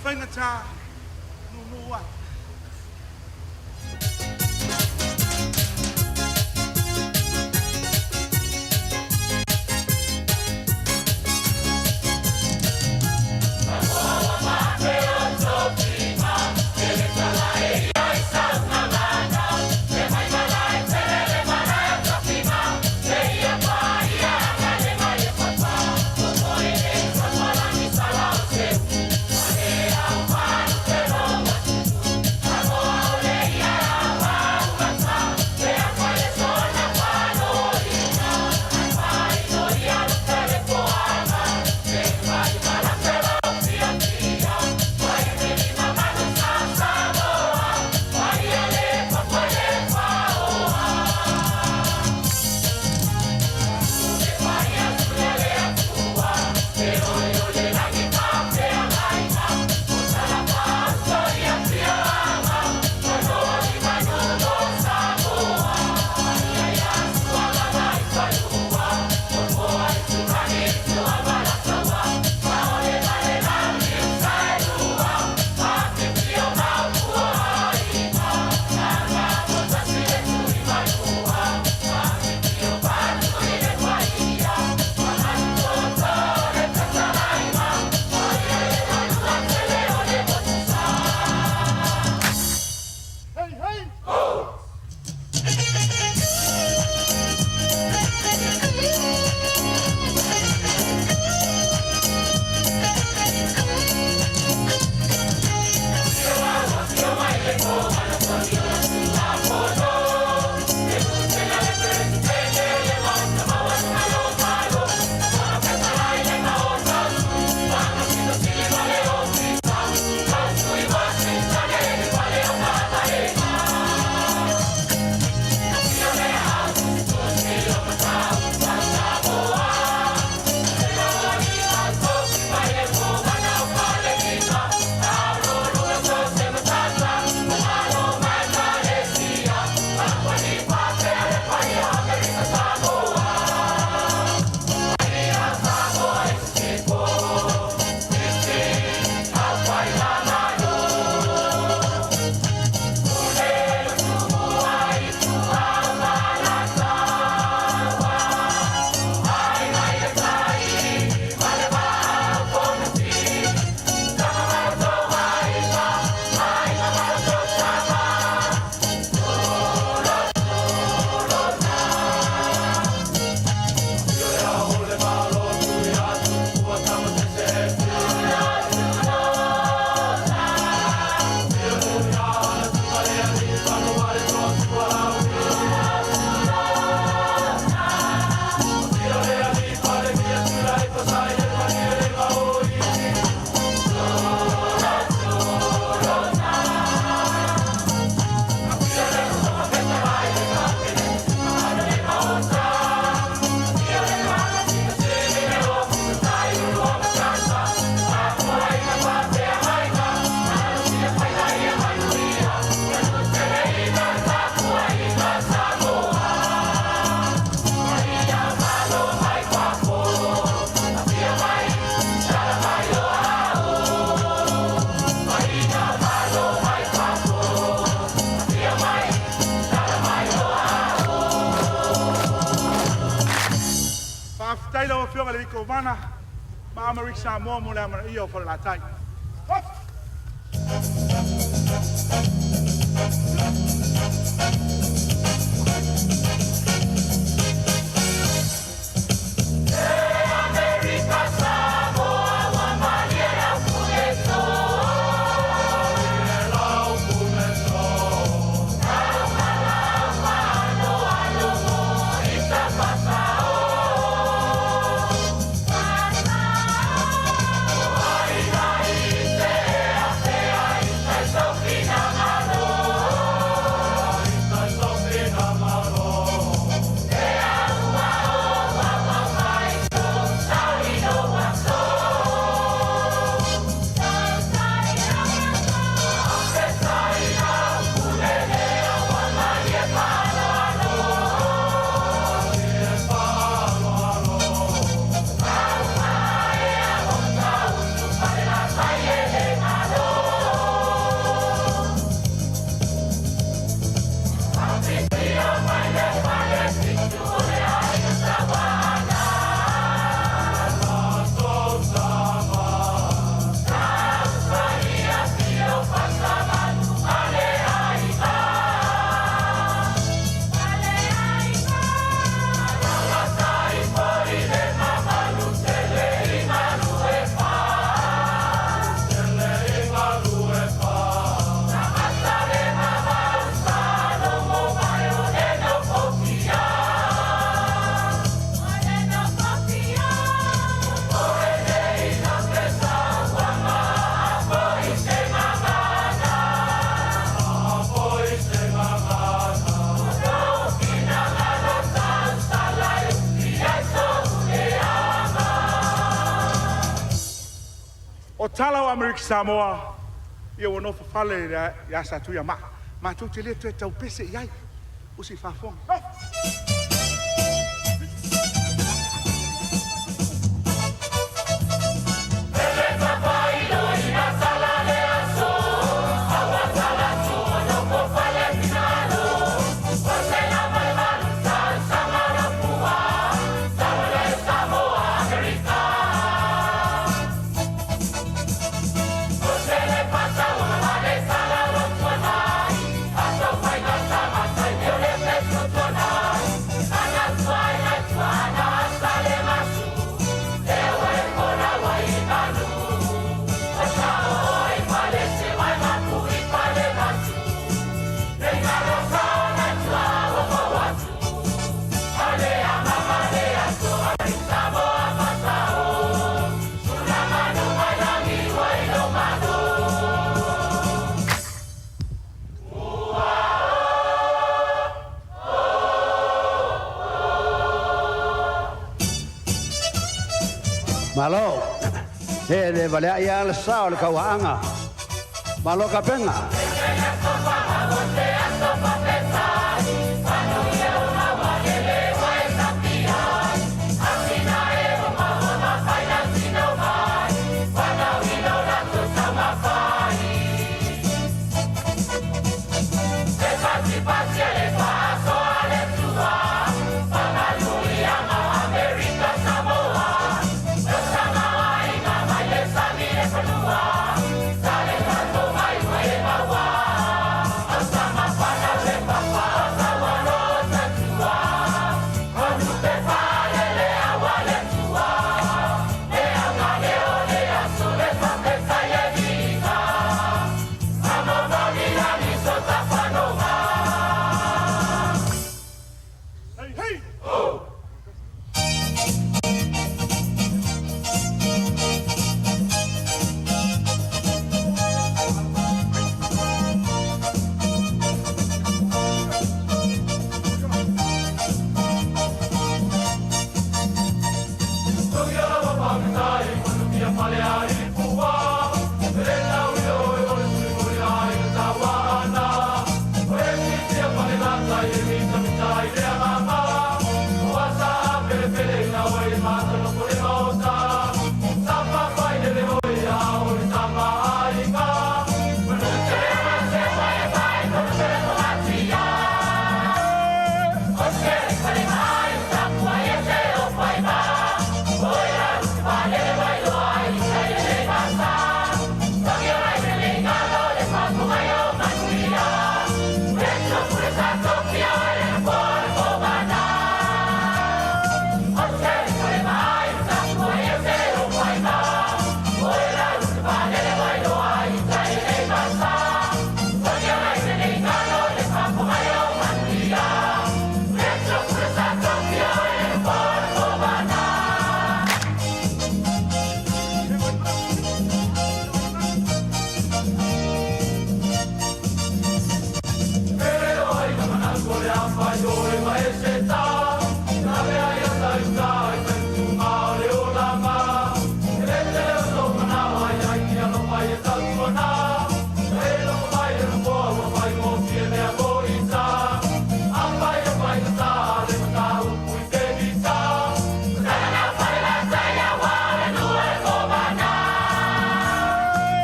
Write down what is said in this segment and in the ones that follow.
whaingata nunua. Taylor fiona le ko mana ma America Samoa mo le amana io for la tai. tala o Amerika Samoa. Ia wono fale ya satu ya ma tu te le tu tau pese iai. Usi fafong. Malo, le vale ya le sao le kawaanga. Malo kapenga.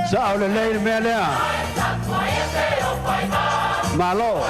Sao le le me le. Malo.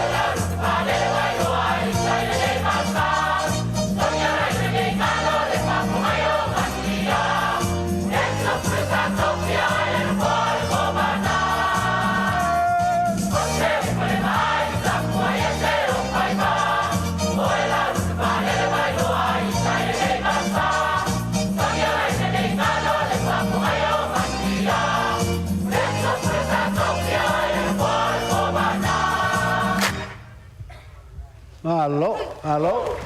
Aló, aló.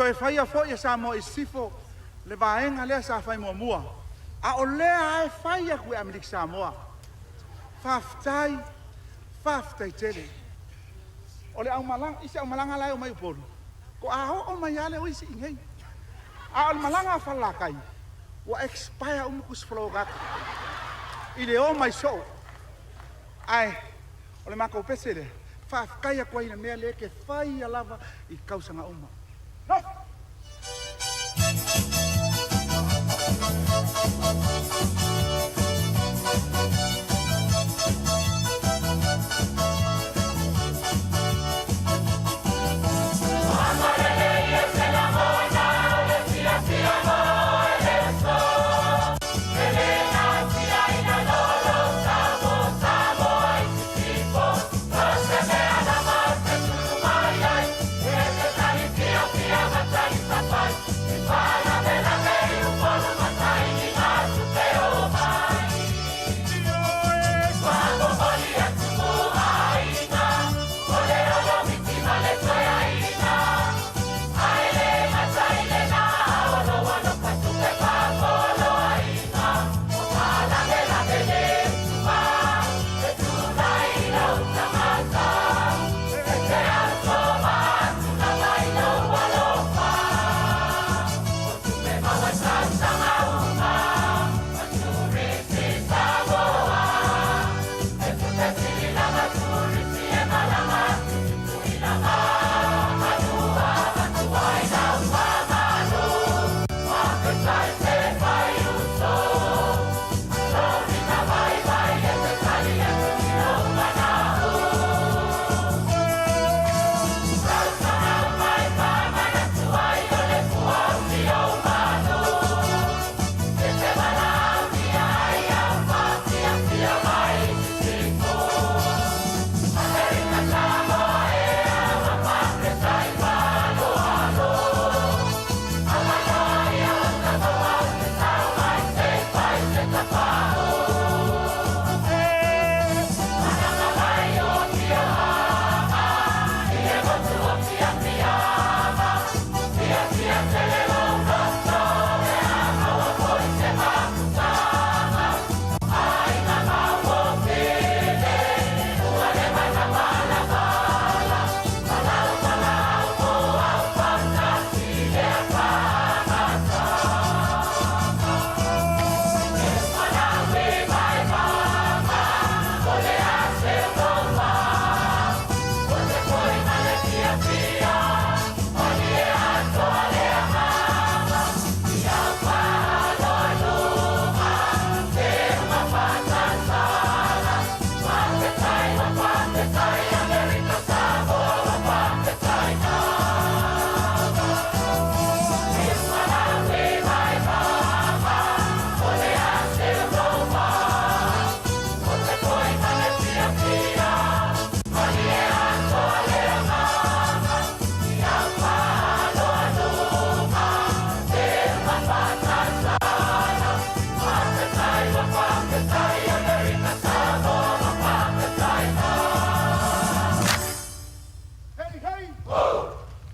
e whaia fo ia Samoa i sifo le vaenga lea sa whai mua. A o lea e whaia kue Amerika Samoa. Whaftai tele. O le au malanga, isi au malanga lai o mai upolu. Ko a o mai ale o isi ingei. A o malanga whalakai. Wa expire umukus whalogaka. I le o mai so. Ai, o le mako pese le. Whafkai a kua ina mea le ke whaia lava i kausanga uma. No!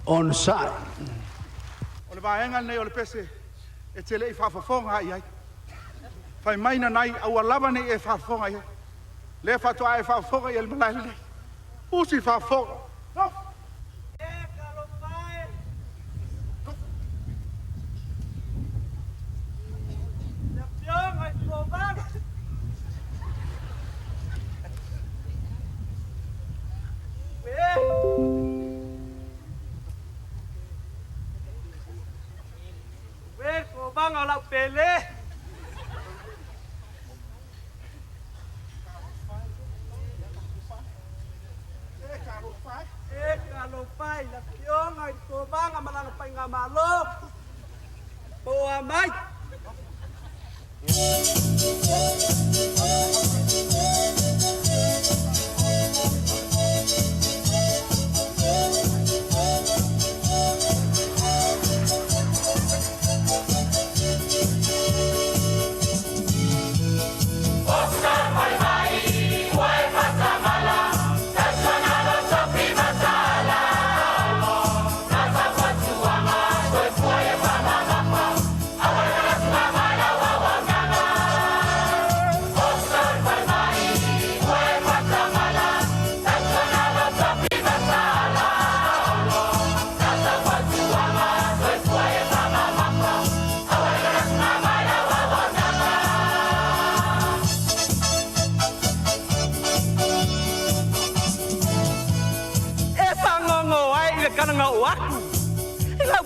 On side. O le vaenga nei o le pese e tele i whafafonga ai ai. Whai maina nai au alava nei e whafafonga ai. Le whatoa e whafafonga i el malai nei. Usi whafafonga. No! Bang ala pele. Kalau pai la piong ai ko bang amalang pai ngamalo. Bo amai. Masala,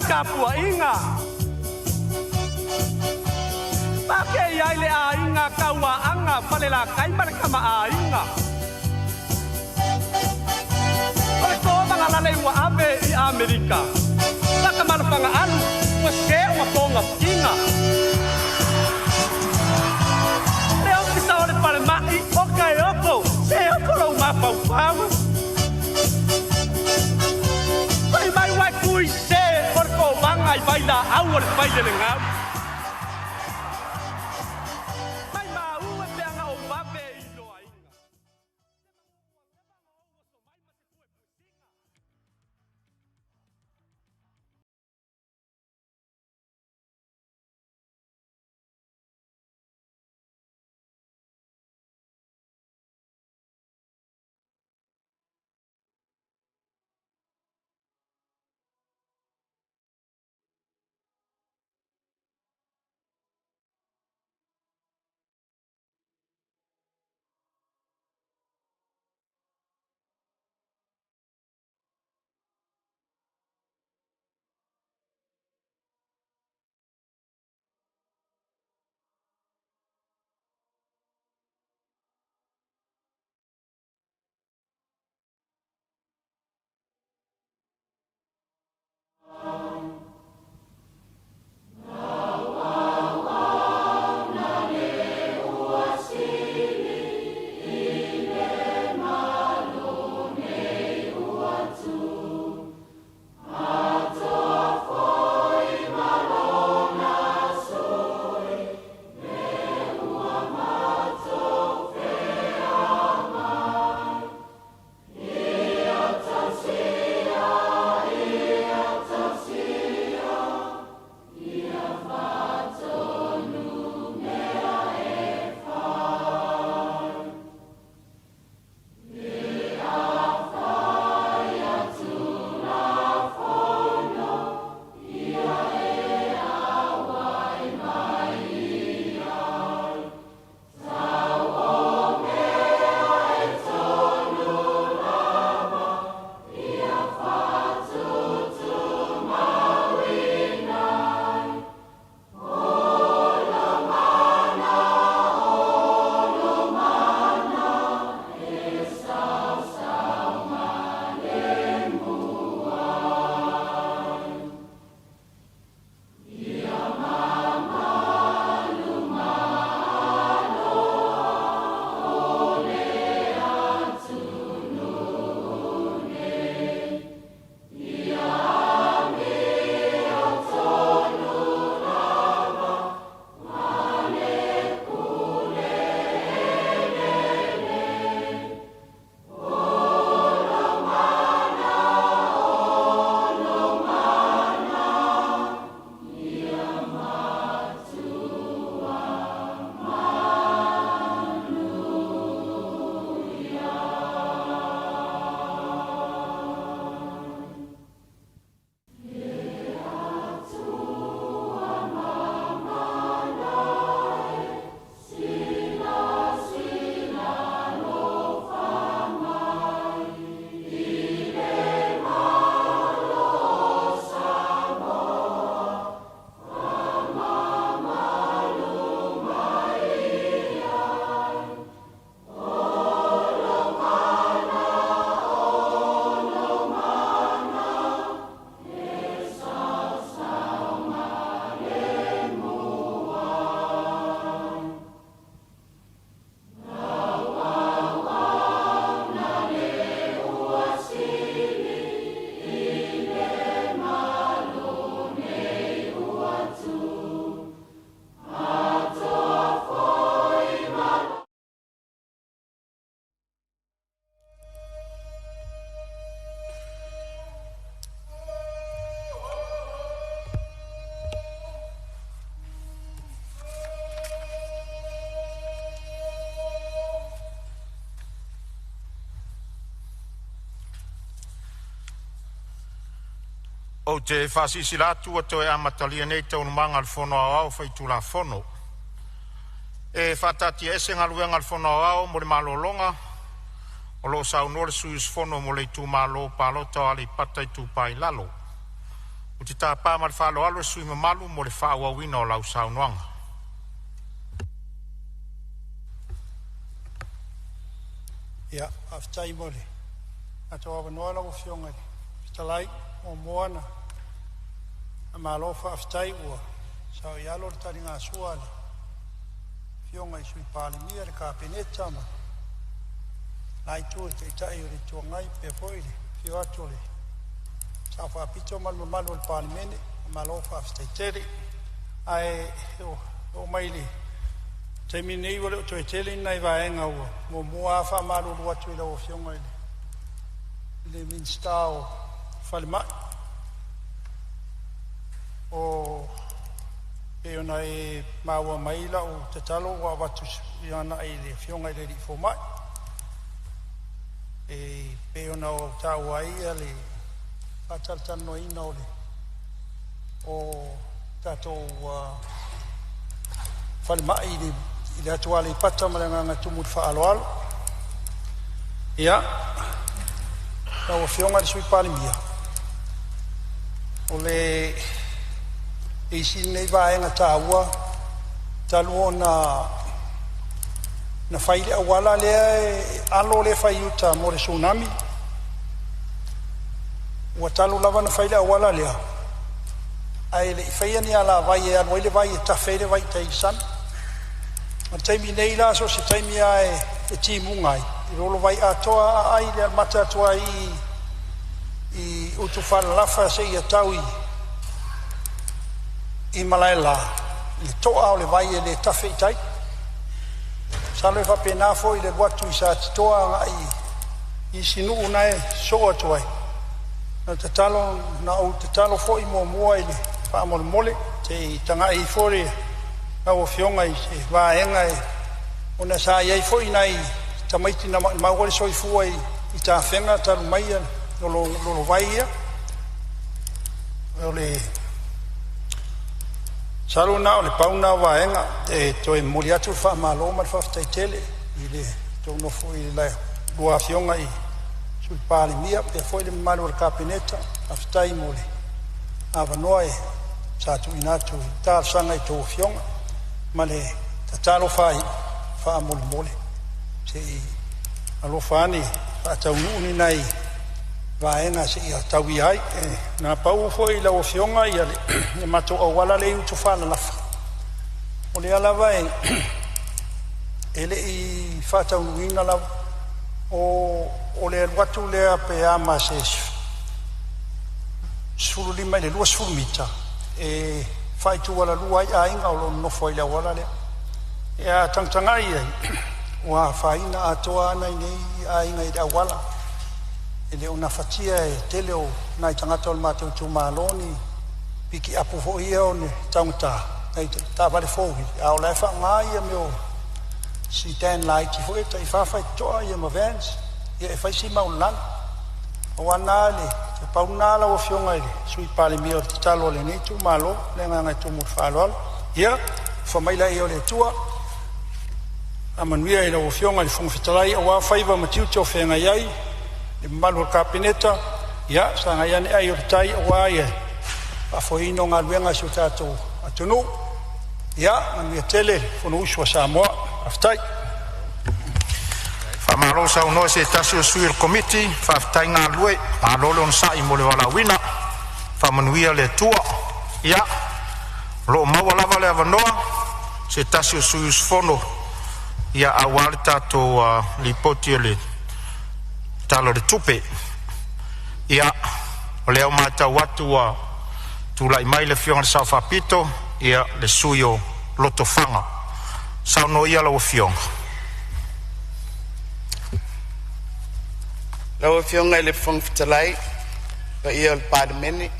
kapua inga. Pake iai le a inga kaua anga pale la kaimare kama a inga. Pale ko manga lale ua ave i Amerika. Taka malapanga alu, ua ske ua konga inga. Leo kita ole pale mai, oka e oko, se oko lau mapau pau. Pai mai wai kui se, orko wanga i baila au ole baile le ngau. O te whasisi lātua toi amatalia nei tau numanga al whono au whai tūla whono. E whatati ese ngaluenga al whono au mo le malolonga, o lo sau nore suis whono mo le tū malo palota ali patai tū pai lalo. o te tāpā ma le whaaloalo e sui mamalu mo le whaawawina o lau saunoanga. Ia, aftai mole. Ato awa noa lau fionga. Fitalai, o moana. A malofa aftai ua. Sao ialo le tari ngā suale. Fionga i sui Palemene le kapeneta ma. Nai tue te itai o le tuangai pe foile. Fio ato le. Sao whaapito malu malu le Palemene. A malofa aftai tere. Ai, o maili. Te minei wale o toi tele nai vaenga ua. Mo mua wha malu lua tui lau o fionga ile. Ile minsta o Palemene. O peona e maua maila o te talo wa watu i ana ile fionga ile li fomai. E peona o taua ia le pataltano ina o le. O tato Palemene ile ile atua le pata malanga tumu fa aloalo ia o fionga le sui Palemene o le isi nei vaenga taua talu na faile awala le alo le faiuta mo le tsunami wa talu lava na faile awala le ai le faia ni ala vai e alo le vai e tafele vai taisan ma taimi nei la so se taimi ai e timungai i rolo vai atoa ai le mata atoa i utufala lafa se ia taui i malaila le toa o le vai e le tafe itai salo e whapena fo i le watu i sa titoa i sinu unae so atoa na te talo na o te talo fo i mua i le whaamole mole te tanga i fore na o fionga i se vaenga e ona sa iai foi nai tamaiti na maua soi fua i ta whenga taru maia lolo vaia o le salu na o le pauna vaenga e toi moli atu wha malo ma whaftai tele i le tono foi i le lua fionga i sui Palemene pe foi le malu al kapeneta aftai mole avanoa e sa tu inatu ta sanga i to fionga male tatalo fai fa mole se alo fani fa taunu ni nai vaenga se ia tawi ai na pau foi la ofionga ia le mato o wala le tu fa la o le ala vai ele i fa taunu ina la o le watu le pe ama se sulu lima le luas fulmita fai tu wala lua ai inga o no foi la wala le ya tangtanga ai wa faina atoa na nei ai ngai da wala ele una fatia e teleo nai tangata o mateu tu maloni piki apu fo ia o ne tangta ai ta vale fo au la fa ngai meu si ten light fo e fa fa to ia ma vans e fa si maulan o anale te paunala o fionga ile sui Palemene o te talo le nei tu malo le nganga tu mu faloal ia fa mai la o le tua amanuia ile o fionga le fong fitalai o wa faiva matiu to fenga yai le malo kapeneta ia sa ngai ane ai o tai o wa ia a foino nga luenga su tato atunu ia manuia tele fono uswa Samoa aftai Malo sa uno se tasio suir committee fa tainga lue a lolo on sa imole wala wina fa manuia le tua ia lo mawala vale avanoa se tasio suir fono ia awalta to lipoti le talo de tupe ia ole o mata watu tu la mai le fiona sa fa pito ia le suyo loto fanga sa no ia lo fiona Lau fionga le fong fitalai pa ia o Palemene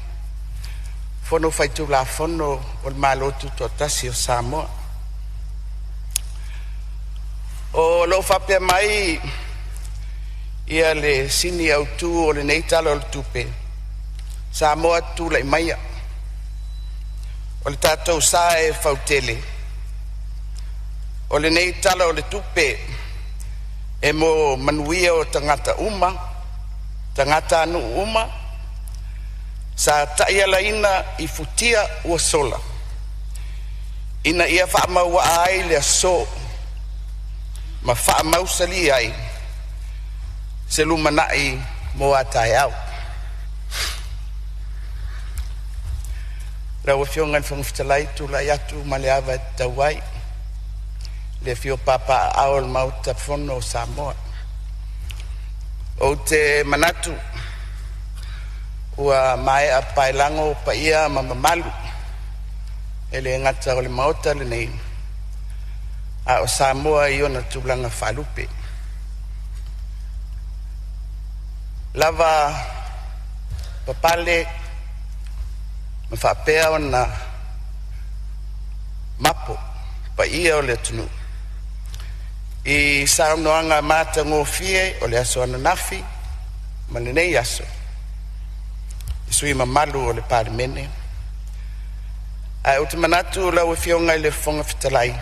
fono faitu la fono o malotu to tasi o Samoa o lo fapia mai ia le sini au tu o le neitalo o tupe Samoa tu lai maia o le tatou sa e fautele o le neitalo o le tupe e mo manuia o tangata uma tangata anu uma sa ta'ialaina I futia ua sola ina ia whaamaua ai le so ma whaamausali ai se lumanai mo atai au Rawa fionga whangwhitalai tula atu ma le awa tawai le fio papa aol mauta fono Samoa o te manatu ua mai a pailango pa ia ma mamalu ele ngata o le mauta le nei a o Samoa I ona tūlanga whalupe lava papale ma whapea o na mapo pa ia o le tunu I saunoanga mata ngōwhie o le aso ananafi ma le nei aso I sui mamalu o le Palemene ai o te manatu lau e fionga I le whonga whitalai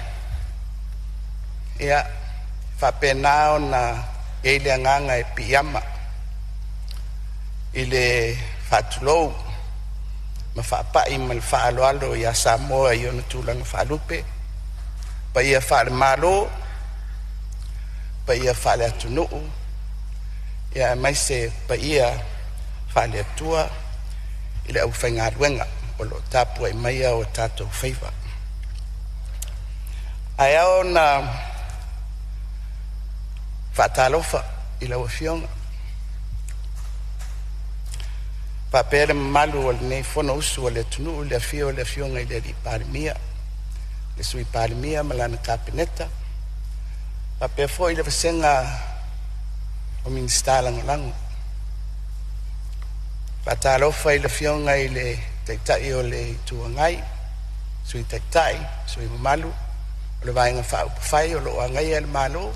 ia whapea nao na eile anganga e piyama I le whatulou ma whaapai ma le whaaloalo I a Samoa I ona tūlanga whaalupe pa ia whaale malo pa ia whaale atunuu ia maise pa ia whaale atua I le au whaingaruenga o lo tapua I maia o tātou whaiva ai au na whaatalofa I lau fionga Papere malu o le nei fono usu o le tunu le fio le fionga I le di Palemene le sui Palemene malana kapineta Papere fo I le vasenga o ministala ngalangu Patalofa I le fionga I le taitai o le tuangai sui taitai sui malu o le vaenga whaupawhai o lo angai al malo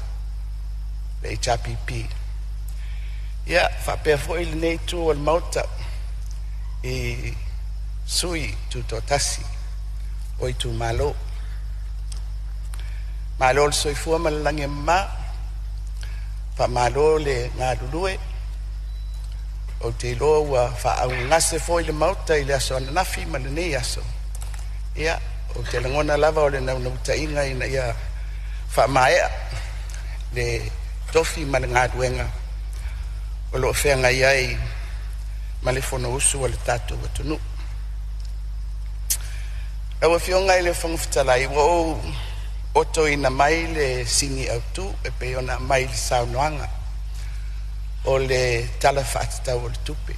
le HRPP ia whapea fo I le nei tu o le mauta I sui tu totasi o I tu malo malo le soifua ma le langi ma pa malo le ngā lulue o te loa ua whaau ngase fo I le mauta I le aso ananafi ma le nei aso ia o te langona lava o le naunauta inga ina ia whaamaea le tofi ma le ngā duenga o lo whenga iai ma le fono usu o le tātou atunu. Awa fionga I le whangwhitalai o oto ina mai le sini au tu e pe ona mai le saunoanga o le tala whaatatau o le tupe.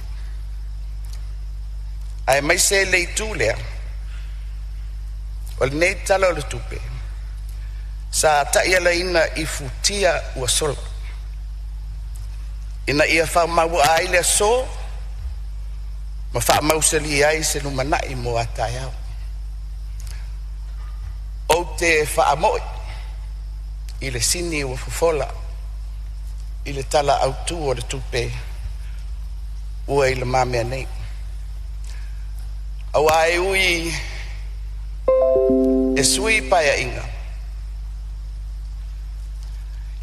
Ai mai se le tu lea o le nei tala o le tupe sa ta'iala ina I futia ua sola ina ia whaamau ai le so ma whaamausali ai se lumanai mo atai au o te whaamoi I le sini ua fufola I le tala autu o le tupe ua I le mamea nei au ai ui e sui paia inga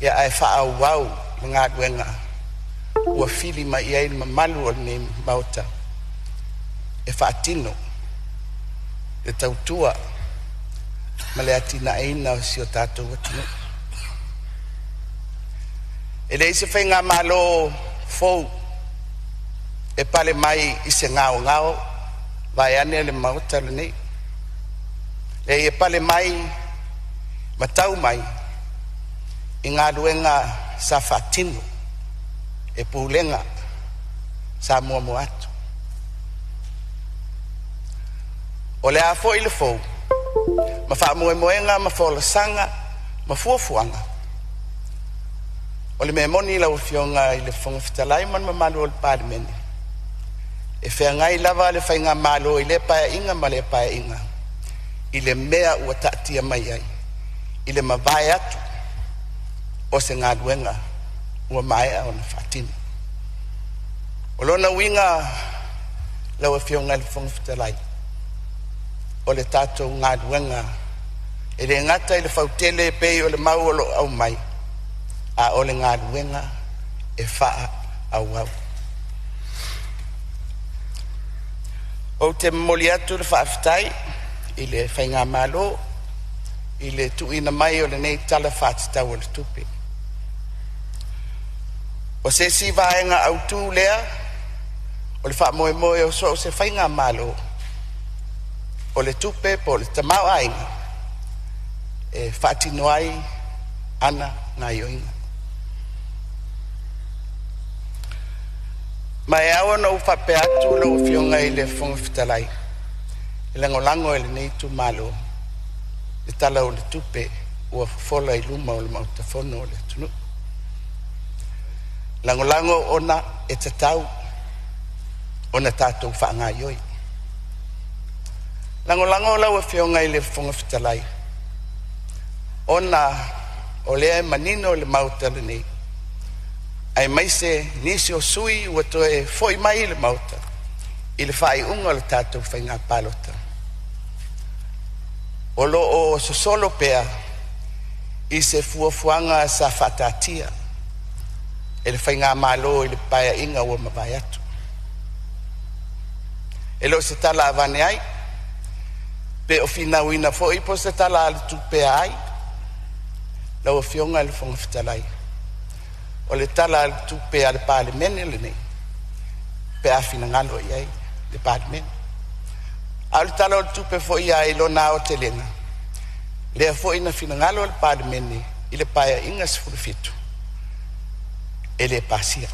ia ai whaau wau le ngā duenga ua fili mai iai mamalu o le nei mauta e whaatino e tautua ma le atina eina o si o tātou atinu e le ise whainga malo fou e pale mai I se ngao ngao vai ane le mauta le nei e pale mai matau mai I ngā luenga sa whaatino e pūlenga sa mua mo atu o le a fo I le fou ma wha moe moenga ma fola sanga ma fuafuanga o le me moni lau fionga I le whangwhitalai man ma malu o le Palemene e whea ngai lava le whainga malo I le paia inga ma le paia inga I le mea ua taatia mai ai I le mawai atu o se ngā luenga ua mai au na whaatini o lona winga lau e fionga I le whangwhitalai o le tātou ngā luenga e le ngata I le whautele pei o le mau o lo au mai a o le ngā luenga e whaa au au O te moli atu le whaafetai, i le whainga malo, i le tuina mai o le nei tala whaatitau o le tupe. O se si vaenga au tū lea, o le wha moe moe o so o se whainga malo, o le tupe po le tamau ainga, e whaatino ai ana ngā ioinga. Mai awa no whape atu lo fionga i le whonga whitalai, i lango i le nei tu malo, le tala o le tupe, ua whola i luma o le mautafono o le tunu. Lango ona e tatau, ona tātou whaanga ioi. Lango lau e whionga i le whonga whitalai. Ona o lea manino le mauta le nei. Ai mai se nisi o sui ua toe foi mai le mauta. I le whai unga le tātou whainga palota. O lo o sosolo pea i se fuafuanga sa whatatia. E le whainga malo i le paia inga ua mawai atu. E lo se tala avane ai, pe o fina uina fo i po se tala ale tupea ai, lau o fionga le whonga whitalai. O le tala ale tupea le Palemene le nei, pe a fina ngalo i ai, le Palemene. A le tala o le tupe fo i ai lo na o te lenga, lea fo ina fina ngalo le Palemene i le paia inga sifurifitu. E le pasia.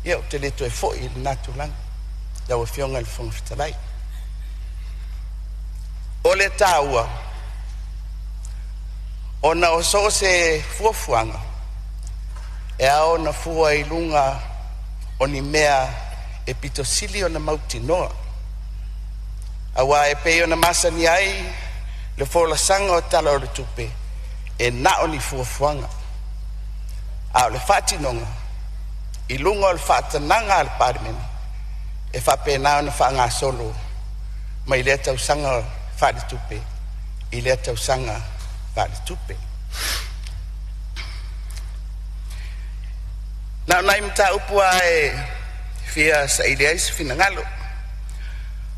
Ia o te leto e fo i le natu lang. Lau e fionga le whonga whitalai. O le tāua. Ona o so se fuafuanga. E ao na fua i lunga o ni mea e pito sili o na mautinoa. Awa e pei o na masani ai le fola sanga o tala o le tupe. E na o ni fuafuanga. A le whatinonga, i lunga o le whatananga al Palemene, e whapena o na whaanga solo, mai lea tausanga whare tupe, i lea tausanga whare tupe. Nau nai mta upua e fia sa ilea isi fina ngalo,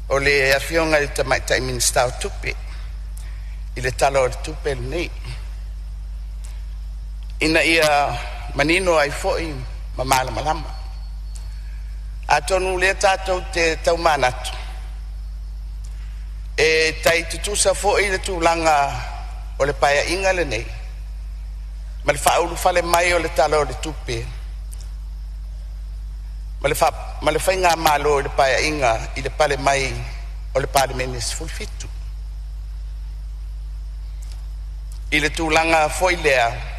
o le afionga le tamaitai minista o tupe, i le tala o le tupe le nei. Ina ia manino ai foi mamala malama. A tonu le tātou te taumanatu. E tai tutusa foi le tūlanga o le paia inga le nei. Ma le whaulu fale mai o le tala o le tupe. Ma le whainga malo o le paia inga i le pale mai o le Palemene sifurifitu. I le tūlanga foi lea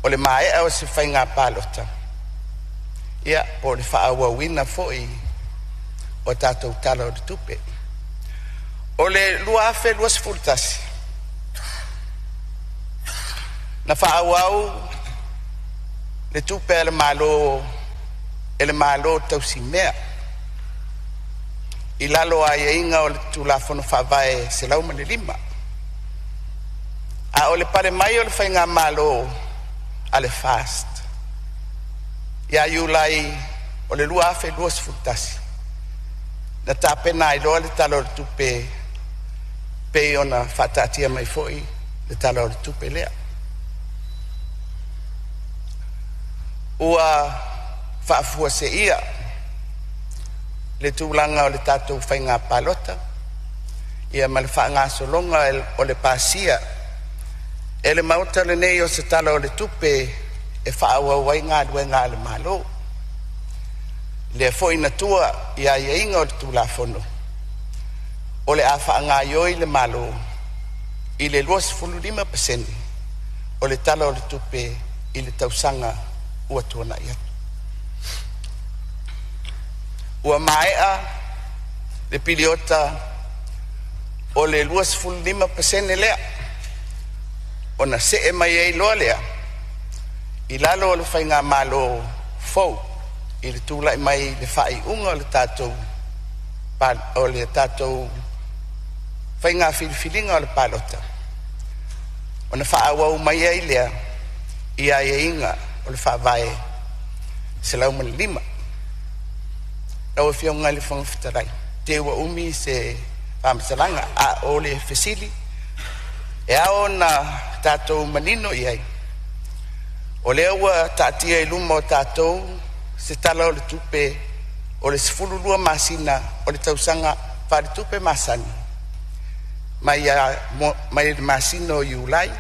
o le mae au se whainga palota. Ia, po le whaaua wina foi o tātou tala o le tupe. O le lua afe lua sifurtasi. Na whaauau le tupe e le malo tausi mea. I lalo a inga o le tulafono whavae se lauma le lima. A o le pare mai o le whainga malo ale fast. Ia iulai o le lua afe lua sifurtasi. Na tāpena i loa le tala o le tupe pe ona whatatia mai foi le tala o le tupe lea. Ua whaafua se ia le tūlanga o le tātou whainga palota. Ia ma le whaanga solonga o le pasia. E le mauta le nei o se tala o le tupe e whaaua wai ngā duenga le malo. Le foi na tua i a inga o le tūlafono. O le a whaanga ioi le malo i le 25% o le tala o le tupe i le tausanga ua tuana ia. Ua maea le piliota o le 25% lea. Ona se e mai ei loa lea. I lalo o le whainga malo fau. I le tūla i mai le whai unga o le tātou. O le tātou whainga whiliwhilinga o le palota. Ona whaawau mai ei lea. I a inga o le whaavae. Se lauma le lima. Tau fionga le whangawhitarai. Te ua umi se whamasalanga a o le fesili. E ao na tātou manino i ai. O le ua tātia i luma o tātou se tala o le tupe o le sifululua masina o le tausanga whare tupe masani. Mai le masina o iulai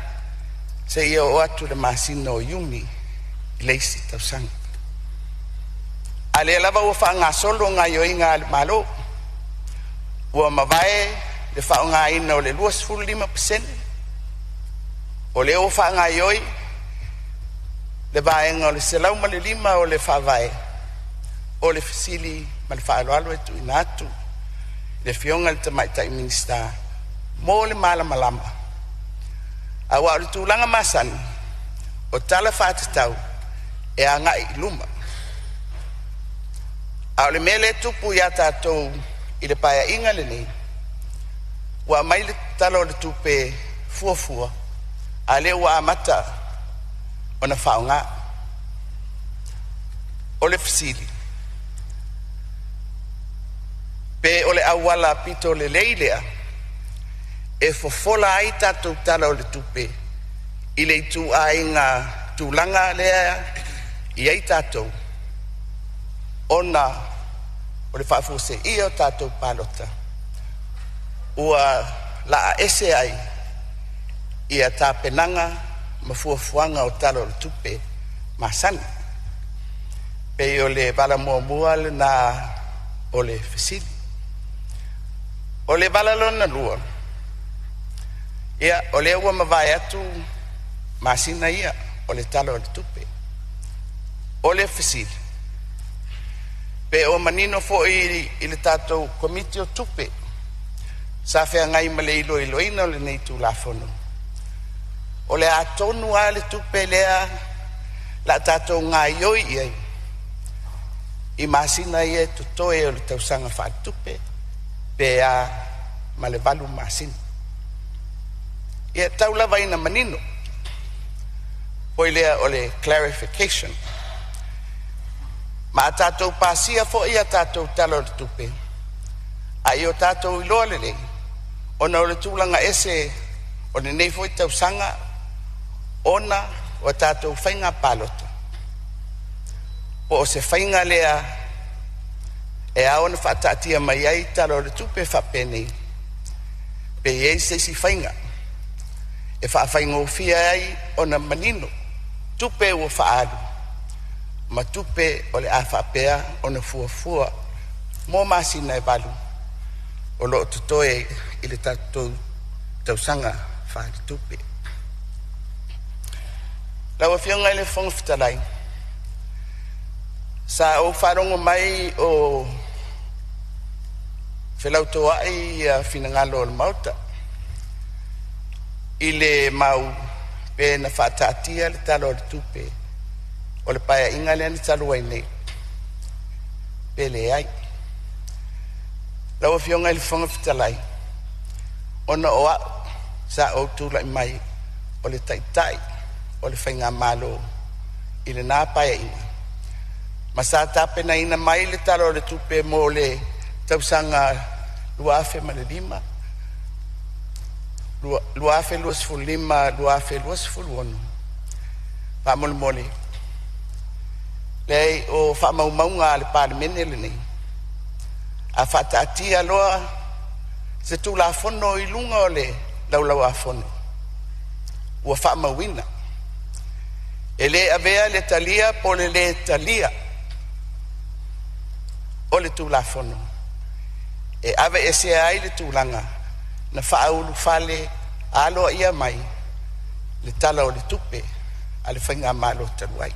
se ia o atu le masina o iuni i leisi tausanga. A le lava ua whaanga solo ngā ioinga le malo ua mawae le whaonga ina o le 25%. O le o whaanga ioi le vaenga o le selau ma le 5 o le whavae o le fesili ma le whaaloalo e tu inatu le fionga le tamaitai minista mo le malama a wa le tūlanga masani o tala whātatau e a ngai luma a o le mele tupu ia tātou i le paia inga le nei wa mai le tala o le tupe fuafua a le wa amata o na whaonga o le fesili pe o le awala pito le leilea e fofola ai tātou tala o le tupe i le tu ai ngā tūlanga lea i ai tātou ona o le whafuse i o tātou palota ua la ese ai i a tāpenanga ma fuafuanga o tala o le tupe masani pe o le vala mua le na o le fesili o le vala lona lua ia o le ua mawai atu masina ia o le tala o le tupe o le fesili pe o manino fo i le tātou komiti o tupe sa whea ngai ma le iloina o le nei tū la fono o le atonu a le tupe lea la tātou ngā ioi iai i masina ia tutoe o le tausanga wha tupe pe a ma le valu masina ia taulawa ina manino poi lea o le clarification ma tātou pasia fo ia tātou talo le tupe a i o tātou iloa le lei ona o le tūlanga ese o le nei foi tausanga ona o tātou whainga palota o se whainga lea e aona whaatatia mai ai talo le tupe whapene pe ei se si whainga e whaawhainga ufia ai ona manino tupe ua whaalu ma tupe o le a whapea ona fuafua mō masina e balu o lo tutoe i le tātou tausanga whaari tupe lawa fionga i le whangawhitalai sa o wharongo mai o whelautoa i whinangalo o le mauta i le mau pe na whaatatia le talo le tupe o le paia inga le ani talo ai nei pe le ai lawa fionga i le whangawhitalai ona o a sa o tūla i mai o le taitai o le whainga malo i le nā paia inga ma sa tapena ina mai le talo le tupe mo le tausanga luafe ma le 5 luafe 25 luafe 21 whamole le o whamaumaunga le Palemene le nei a whataatia loa se tu la fono i lunga o le laulau a fono ua whamauina e le avea le talia po le talia o le tu la fono e ave ese ai le tūlanga na whaaulu whale aloa ia mai le tala o le tupe a le whainga malo taruai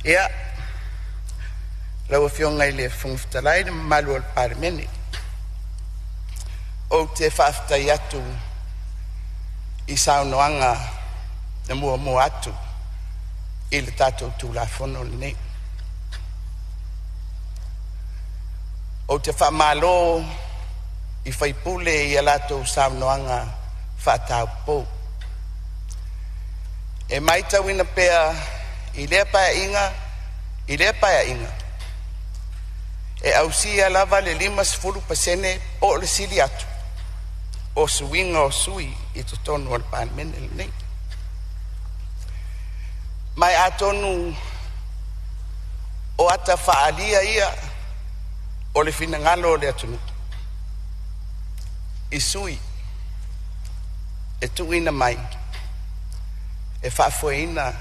ia lau fionga i le whangwhitalai le malu o le Palemene o te whaafitai atu i saunoanga na mua atu i le tātou tūlafono le nei o te whamalo i whaipule i a lātou saunoanga whaatau pou e mai tauina pea i lea pae inga I le paia inga. E au sia lava le 5% o le sili atu. O suinga o sui I to tonu al Palemene le nei. Mai atonu o ata faalia ia o le finangalo le atunu. I sui e tuina mai e whaafoeina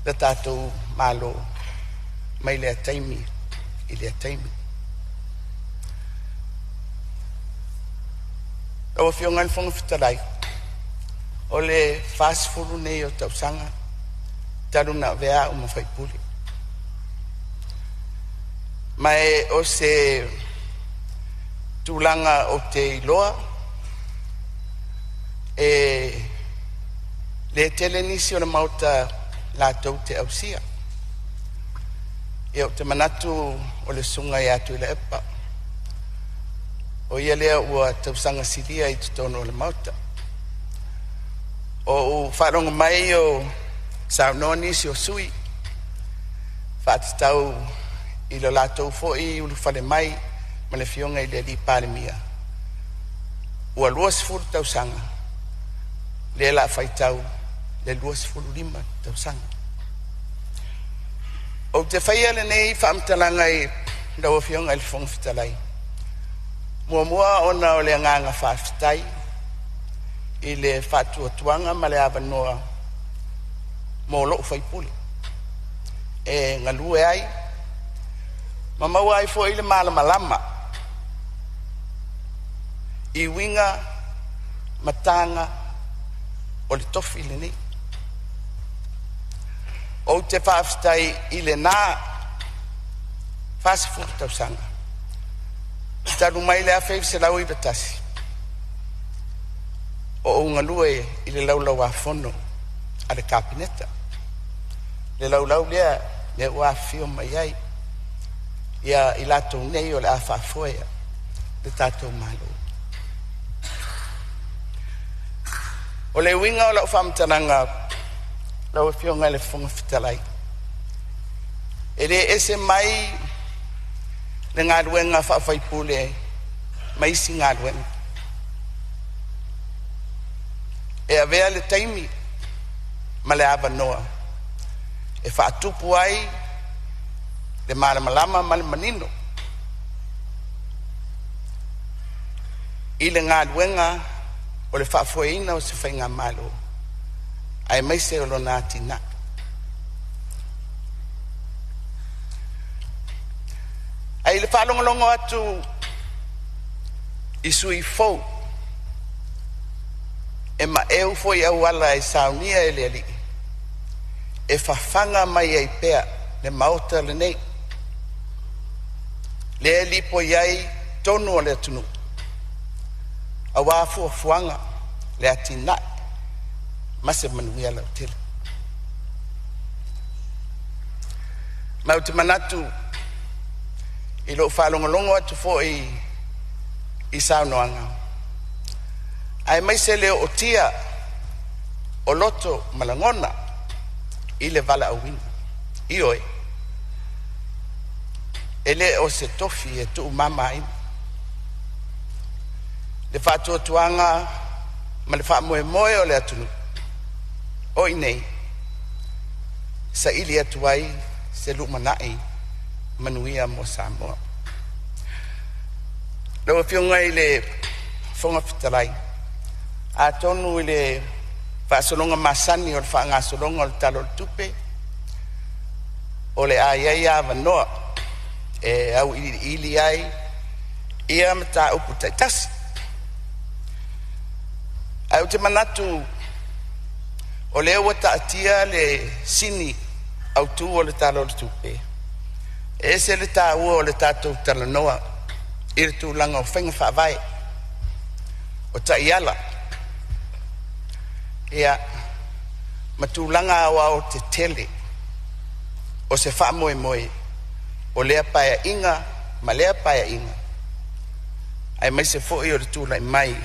le tātou malo mai le ataimi I le ataimi. O fionga le fonga fitalai o le whaasfuru nei o tausanga taruna vea o mawhaipuli. Mai o se tūlanga o te iloa e le tele nisi o na mauta lātou te ausia. E o te manatu o le sunga I atu I le epa. O ia lea ua tausanga siria I tutono o le mauta. O wharonga mai o saunoa nisi o sui. Whaatitau I lo lātou fo'i ulu whale mai ma le fionga I le li Palemia. Ua luas furu tausanga. Le la whaitau le luas furu 5 tausanga. O te whaia le nei whaamtalanga I lau fionga I le fonga fitalai. Mua ona o le nganga whaafitai I le whaatua tuanga ma le awanoa mō loo whaipule. E ngalue ai Mamau ai fo I le malamalama I winga matanga o le tofi le nei. O te whaaftai I le nā whaasifuru tausanga. Taru mai le awhai se lau I batasi. O ungalue I le laulau a fono a le kapineta. Le laulau lea le ua fio mai ai. Ia I latou nei o le a whaafoea le tātou malo. O le winga o lau whamtananga lau fionga le fonga fitalai. E le ese mai le ngā ruenga whaafhaipule mai si ngā ruenga. E a vea le taimi ma le awanoa. E whaatupu ai le malamalama ma le manino. I le ngā ruenga o le whaafoeina o se whainga malo. Ai mai se o lo nā tina. Ai le whalongolongo atu I sui fau. E ma eu foi au ala e saunia e le ali. E whawhanga mai ai pea le mauta le nei. Le li po iai tonu o le atunu. A wafu fuanga le atina. Mase manuia lau tila. Mau te manatu I lo whalongolongo atu fo I saunoanga. Ai mai se leo o tia o loto malangona I le vala awina. I oe. Ele o se tofi e tu mama ina. Le whatua tuanga ma le wha moe moe o le atunu. O inei. Sa ili atuai se lumanai manuia mo Samoa. Lau fionga I le fonga fitalai. A tonu I le whaasolonga masani o le whaangasolonga o le talo le tupe. O le aiaia wanoa. E au ili ai. Ia mata upu taitasi. Au te manatu o le ua taatia le sini au tu o le talo le tupe. E se le tā ua o le tātou talanoa I le tūlanga o whainga whaavai o ta iala. Ia matūlanga awa o te tele o se wha moe moe o lea paia inga ma lea paia inga. Ai mai se fōi o le tūlai mai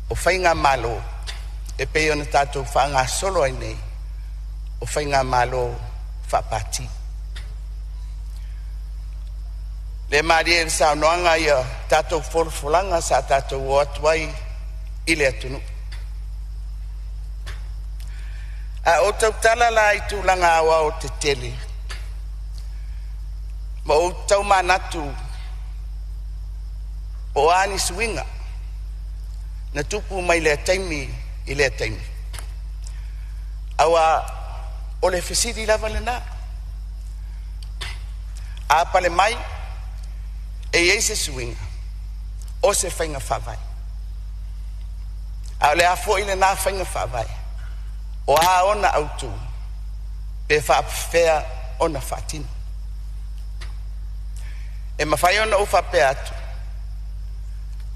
o whainga malo e pei o na tātou whaanga solo ai nei o whainga malo whapati. le maria le saunoanga ia tatou folfolanga sa tatou o atu ai i le atunu. A o tau tala la i tūlanga awa o te tele. Ma o tau manatu o ani suinga na tupu mai le taimi i le taimi. Awa o le fesiri lava le na. A pale mai e ei se suinga o se whainga whawai. A le a fo i le na whainga whawai o a ona autu pe whapwhea ona whatinu. E mawhai ona uwha pe atu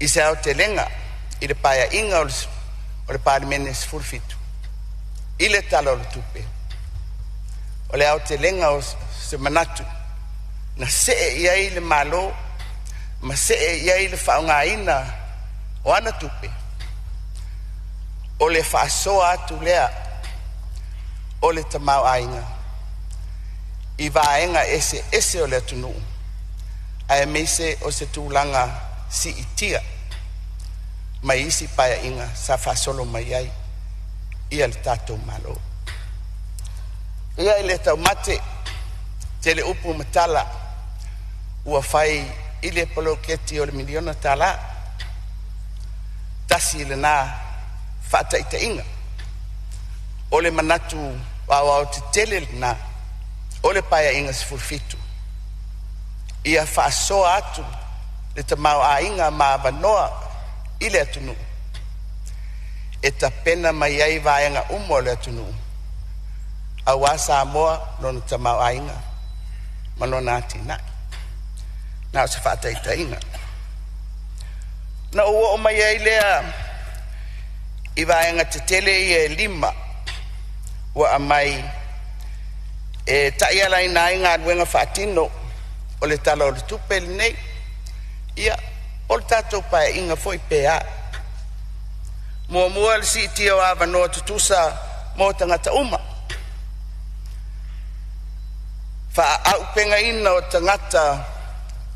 i se au te lenga i le paia inga o le Palemene se furfitu i le tala o le tupe o le au te lenga o se manatu na see iai le malo ma see iai le whaungaina o ana tupe o le whaasoa atu lea o le tamau ainga i vaenga ese o le atunu ai meise o se tūlanga si itia mai isi paia inga sa whaasolo mai ai ia le tātou malo ia i le tau mate te le upu matala ua whai i le poloketi o le miliona tala tasi le nā whaataita inga o le manatu wawao te tele le nā o le paia inga se fulfitu ia whaasoa atu le tamau a inga ma vanoa i le atunu e ta pena mai ai vaenga umo le atunu a wa Samoa lona tamau a inga ma lona atina na o se whaataita inga na ua o mai ai lea i vaenga te tele i e lima ua a mai e taiala ina inga aduenga whaatino o le tala o le tupeli nei ia o le tātou pae inga foi pea mua le si tia o awa noa tutusa mo tangata uma wha au penga ina o tangata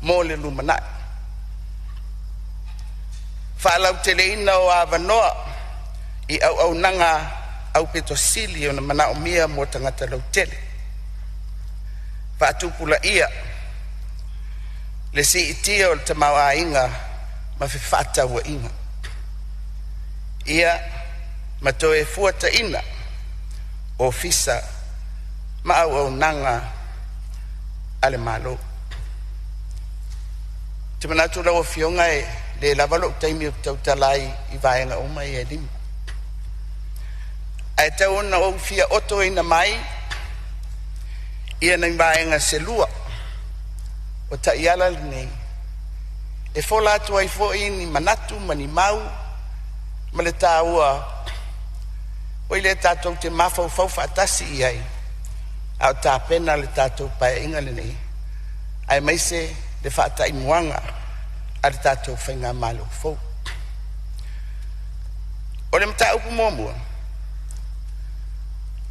mo le lumanai wha lau tele ina o awa noa i au nanga au peto sili o na mana o mia mo tangata lau tele wha tupula ia le si itia o le tamau a inga ma whiwhata ua inga ia ma toe fuata ina o fisa ma au nanga ale malo te manatu lau o fionga e le lavalo taimi o tau talai i vaenga uma i e lima ai tau ona o fia oto ina mai ia na vaenga se lua o ta iala nei e fola atu ai fo ini manatu mani mau ma le tāua o i le tātou te mafau fau whaatasi i ai au tā pena le tātou pae inga le nei ai maise le whaata i muanga a le tātou whainga malo fau o le mta upu mōmua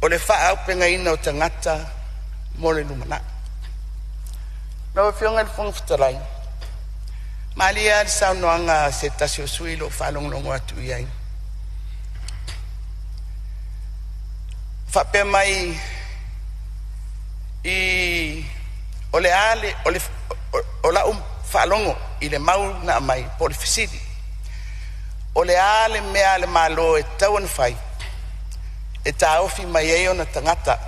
o le wha au penga ina o tangata mo le lumana na o fionga le fonga futarai malia le saunoanga se tasi o sui lo whalongongo atu i ai whape mai i o le ale o la whalongo i le mau na mai po le fisidi o le ale mea le malo e tauan whai e ta ofi mai e ona tangata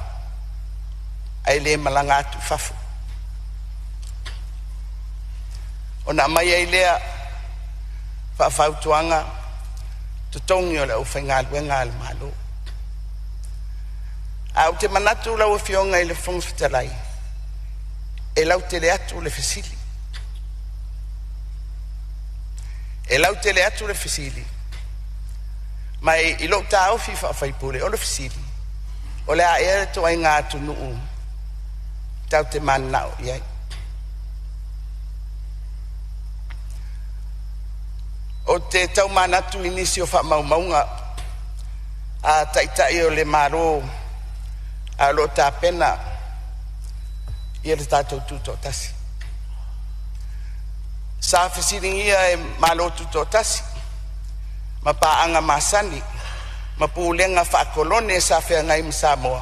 ai le malanga atu fafu ona mai ai lea whawhautuanga tutongi o le uwhainga luenga le malo au te manatu lau fionga i le whongwhitalai e lau te le atu le fesili e lau te le atu le fesili mai i lo ta ofi whawhaipule o le fesili o le a ere to ai ngā atu nuu tau te manao iai o te tau manatu inisi o whamaumaunga a taitai o le maro a lo tā pena i le tātou tūtō tasi sa fesiringia e malotu totasi ma paanga masani ma pulenga fa kolone sa fe ngai Samoa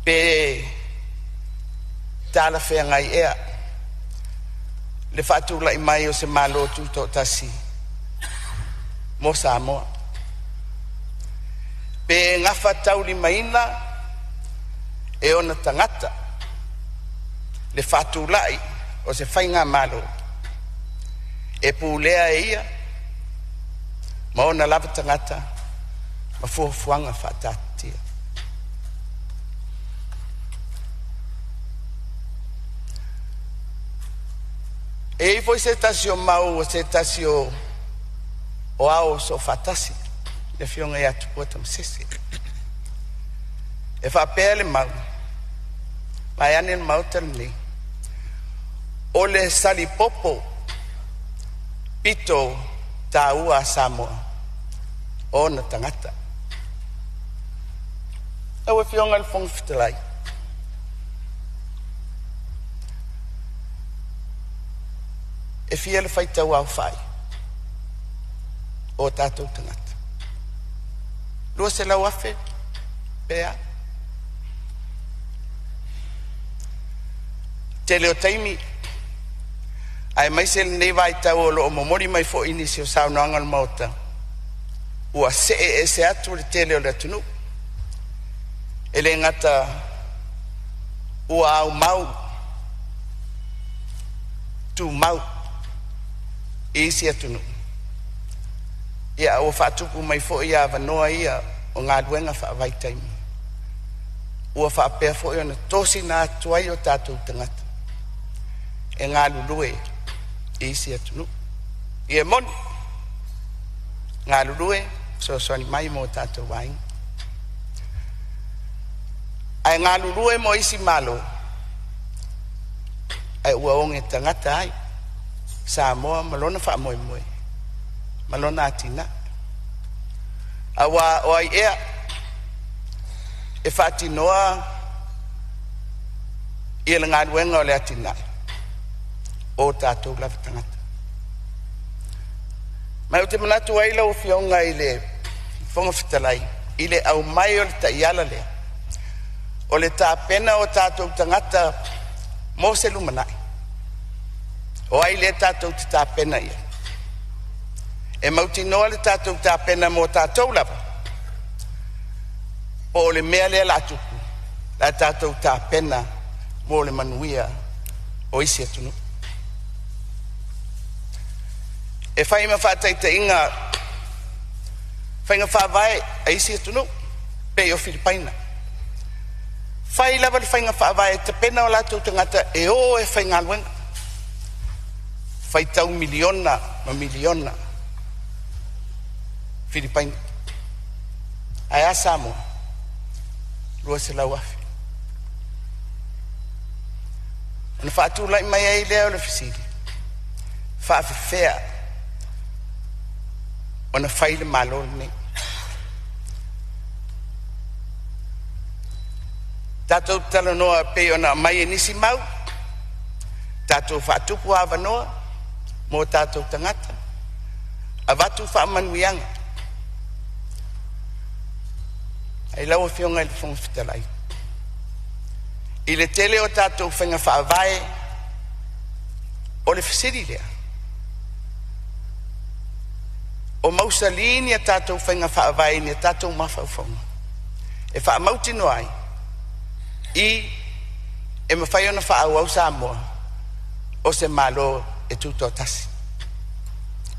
pe tala fe ngai ea le fatu la mai o se malotu totasi mo Samoa pe ngafa tauli maina e ona tangata le fatu lai o se fainga malo e pulea e ia ma ona lava tangata ma fuafuanga whaatatia e i foi se tasi o mau o se tasi o ao so whaatasi le fionga e atu puata msisi e whapele mau mai ane mau talini o le salipopo pito taua Samoa o na tangata e fionga le fong fitalai e fia le faitau au fai o tātou tangata lua se lau afe pea te leo taimi ai mai se nei vai tau o lo momori mai fo inisio sao noanga le mauta ua se e se atu le te leo le tunu ele ngata ua au mau tu mau isi atunu ia o fatuku mai fo ia vanoa ia o ngā duenga wha vai taimi ua wha apea fo ia na tosi nā tuai o tātou tangata e ngā lulue isi atunu ia moni ngā lulue so soani mai mo tātou wain ai ngā lulue mo isi malo ai ua onge tangata ai Samoa malona wha moe moe malona atina awa o ai ea e whaatinoa i le ngā ruenga o le atina o tātou lawa tangata mai o te manatu aila o fionga i le whonga whitalai i le au mai o le taiala lea o le tāpena o tātou tangata mo se lumanai o ai le tātou te tāpena ia e mauti noa le tātou tāpena mo tātou lava o le mea lea la tuku la tātou tāpena mo le manuia o isi atunu e whaima whaataita inga whainga whaavae a isi atunu pe o Filipaina whai lava le whainga whaavae te pena o la tātou tangata e o e whainga luenga fai tau miliona ma miliona Filipaina ai a Samoa lua se lau afi ona whaatu lai mai ai lea o le fisiri whaafefea ona whai le malo nei tātou tala noa pe ona mai e nisi mau tātou whaatupu awa noa mo tātou tangata a watu whaamanuianga ai lau a whionga i le whonga whitalai i le tele o tātou whenga whaavae o le whisiri lea o mausalini a tātou whenga whaavae ni a tātou mawhauwhaunga e whaamauti no ai i e mawhai ona whaau au Samoa o se malo e tuto tasi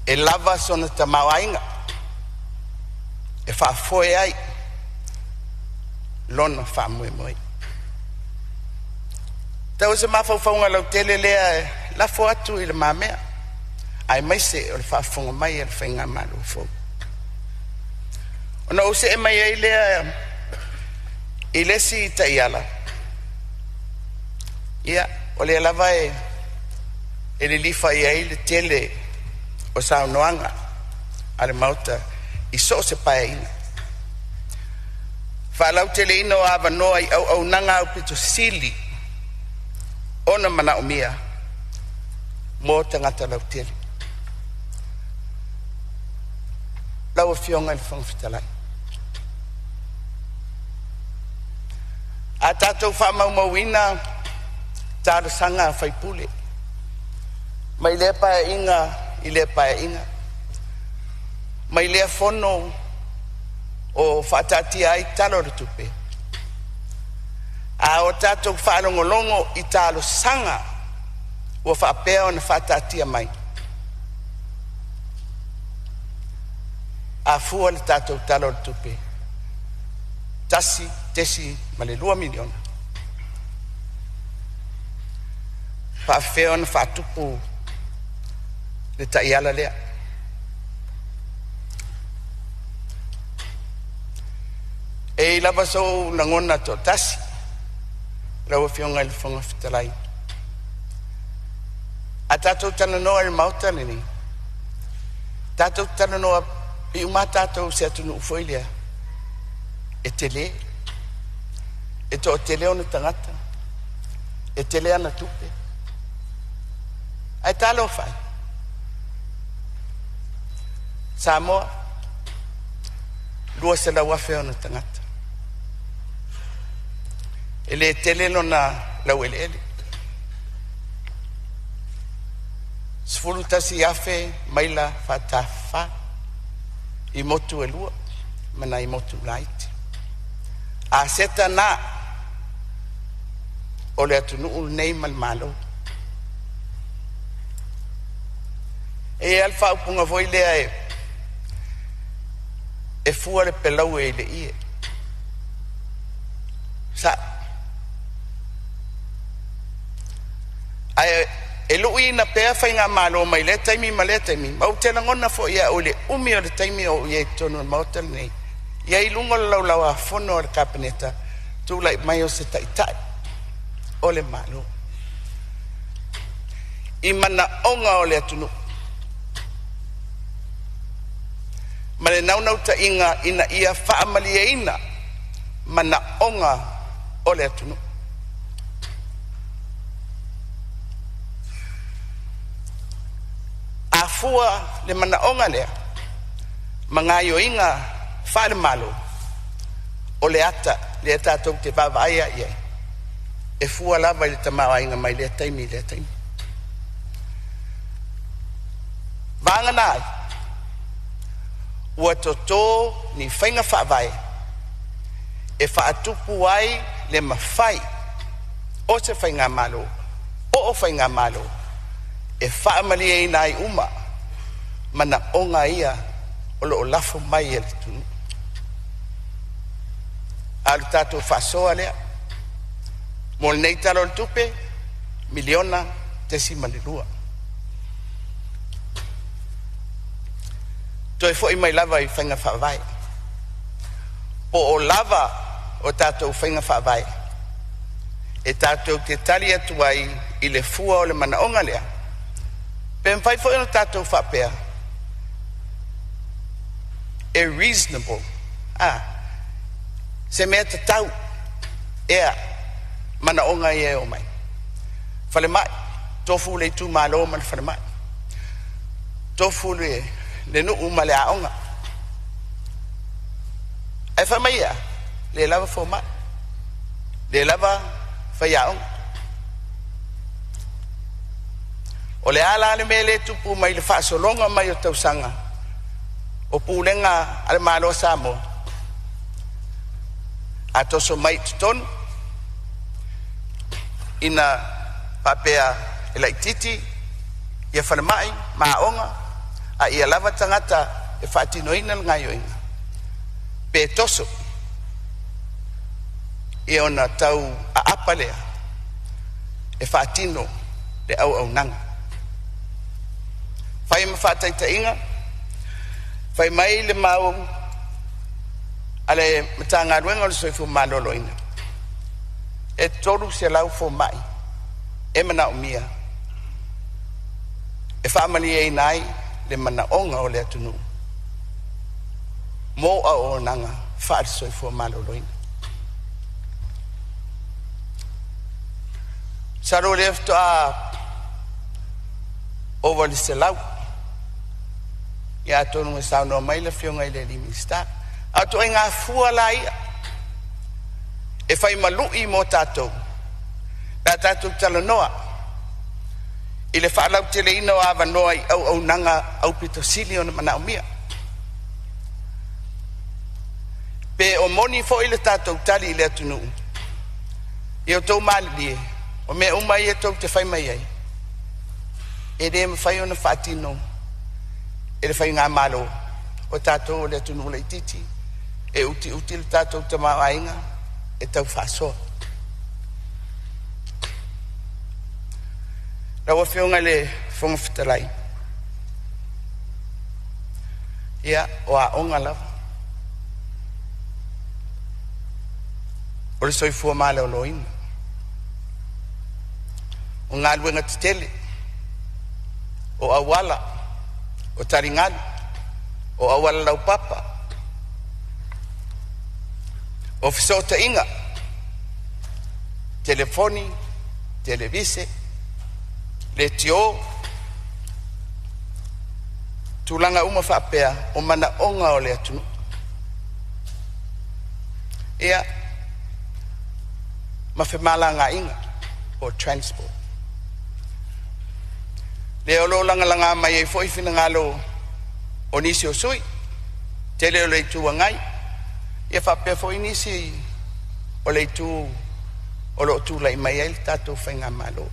e lava sona tamau ainga e whaafoe ai lona whaamue moe tau se mawhauwhaunga lau tele lea lafo atu i le mamea ai mai se o le whaafonga mai e le whainga malu fau ona o se e mai ai lea i lesi ta iala ia o le lava e le lifa i ai le tele o saunoanga a le mauta i so se pae ina whalau tele ina o awa noa i au nanga au pito sili ona mana o mia mo tangata lau tele. Lau fionga le whangwhitalai. A tātou whamau tāra sanga whaipule. Mai lea pae inga, I lea pae inga. Mai lea whono o whaatatia ai talo rutupe. A o tātou whaalongolongo I tālo sanga o whaapea o na whaatatia mai. A fua le tātou talo rutupe. Tasi, tesi, ma le 2 miliona. Whaafea o na whaatupu le taiala lea. E lava so langona to tasi. Rawa fionga le fonga fitalai. A tātou tana noa le mauta ni. Tātou tana noa I uma tātou se atunu ufoilea. E tele. E to tele o na tangata. E tele ana tupe. Ai talo fai. Samoa. Lua se la wafe o na tangata. Ele tele no na lauele ele. Sfulu tasi afe maila fatafa I motu elua mana I motu laiti. A seta na ole atunu nei mal malo. E alfa upunga voilea e fua le pelau e le ie. Sa ai e lui na pea whainga malo mai le taimi ma le taimi. Mau tena ngona fo ia o le umi o le taimi o ia tonu mautal nei. Ia I lungo lau lau a fono o le kapeneta tu lai mai o se taitai o le malo. I mana onga o le atunu. Ma le naunau ta inga ina ia whaamali e ina mana onga o le atunu. A fua le mana onga lea mangayo inga whaale malo o le ata le tātou te wawaaia iai e fua lava I le tamawa inga mai le taimi le taimi. Vanga nai ua toto ni whainga whaawai e whaatupu ai le mawhai o se whainga malo o whainga malo e whaamali e nai uma mana onga ia o lo lafo mai e le tunu. Alu tātou whasoa lea mo le nei talo le tupe miliona tesi manilua. Toi fo I mai lava I whainga whaawai. Po o lava o tātou whainga whaawai. E tātou te tali atu ai I le fua o le mana onga lea. Pen whai fo ino tātou whapea. E reasonable. Se mea te tau. Ea. Mana onga I o mai. Whale mai. Tofu le tu malo man whale mai. Tofu le nu uma le aonga. E wha mai ia. Le lava fo mai. Le lava whai aonga. O le ala ale me le tupu mai le whaasolonga mai o tausanga. O pūlenga ale malo Samoa. A toso mai tutonu. Ina papea e laititi. Ia whale mai, maonga. A ia lava tangata e whaatinoina ngai oinga. Pe toso. E ona tau a apalea. E whaatino le au nanga. Whai ma whaataita inga. Whai mai le mau. Ale matanga ruenga le soifu malolo ina. E toru se lau fo mai. E mana o mia. E whaamani e nai. Le mana onga o le atunu. Mo a o nanga whaare soifu malolo ina. Saro le efto a o le se lau ia tonu e sau no mai le fionga i le limista a to inga fua la ia e fai malu i mo tatou la tatou talanoa i le whaalau te le ino awa noa i au nanga au pito sili o na mana umia pe o moni fo i le tatou tali i le atunu i o tau mali o me umai e tau te fai mai ai e re me fai o na whaatino e le whai ngā malo o tātou o le atunu le titi e uti le tātou te maa ainga e tau whaasoa rawa whionga le whonga whitalai ia o a onga lava o le soifua maa le o loina o ngā luenga te tele o awala o taringalu o awala lau papa o fisota inga telefoni televise le tio tulanga uma whapea o mana onga o le atunu ia mawhimalanga inga o transport le olo langa mai e foi fina ngalo o nisi o sui tele o le tua ngai e whapea foi nisi o le tu o lo tu lai mai el tato whainga malo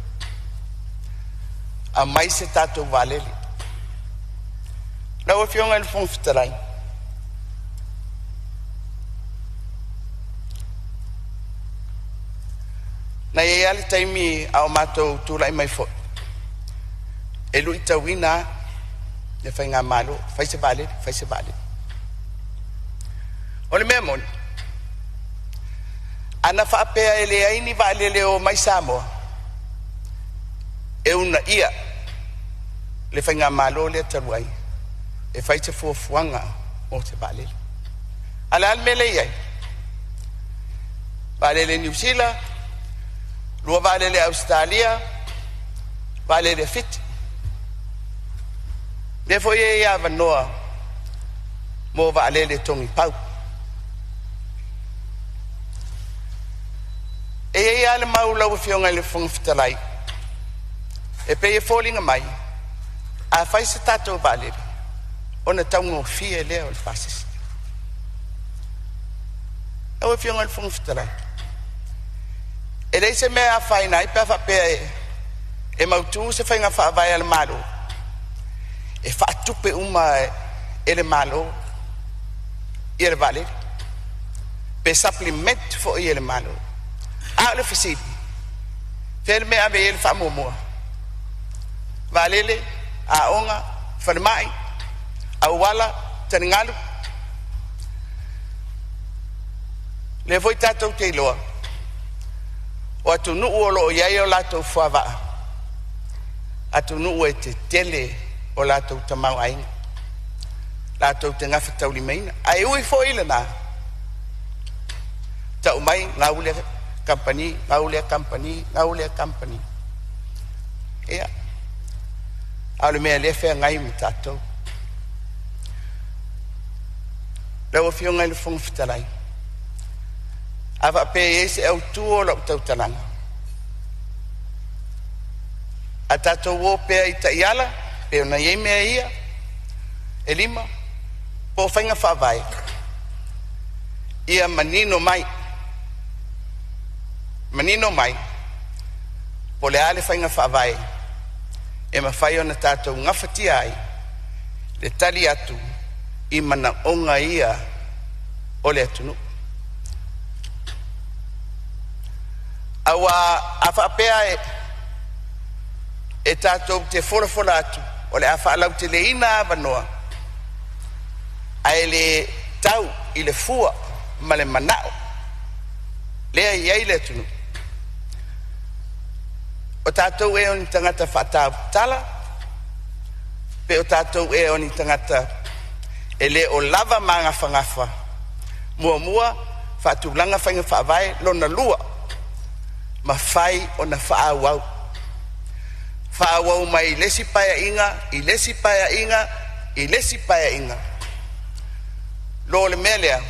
a mai se tato valeli lau e fionga il fong fitarai na e ale taimi a o mato tu lai mai foi e lui tawina le whainga malo fai se vale o le mea moni ana whaapea e le aini vale le o mai Samoa e una ia le whainga malo le taruai e fai se fuafuanga o se vale ala al mele iai vale le New Zealand lua vale le Australia vale le Fiti le foi e ava noa mo vale le tongi pau e ale mau lau fionga le fong fitalai e pe e falling mai a fai se tato vale ona taungo fie le o fasis o fionga le fong fitalai e dei se me a fai nai pe fa pe e mau tu se fai nga fa vai al malo e fa tupe uma ele malo ele vale pe supplement fo ele malo a le fisidi ferme ave ele fa momo valele a onga farmai a wala taningalu le foi tato te loa o atu nu o lo ia o lato fava atu nu e te tele o lato tamau ainga lato te ngafa tauli maina ai ui fo ile na tau mai ngaule company ia alu me le fe ngai mitato lawa fio ngai le fong fitalai ava pe ese au tuo lo tau tananga atato wo pe ita yala pe na ye me ia elima po fainga fa vai ia manino mai po le ale fainga fa vai e ma fai ona tato ngafati ai le tali atu i mana onga ia o le atunu awa afa pea e tato te fola atu o le afa alau te le ina vanoa ai le tau i le fua ma le manao lea iai le atunu o tatou e oni tangata whaatawtala pe o tatou e oni tangata e le o lava manga whangafa mua whaatulanga whainga whaavai lona lua ma whai o na whaawau whāwau mai lesi paia inga, lo le melea,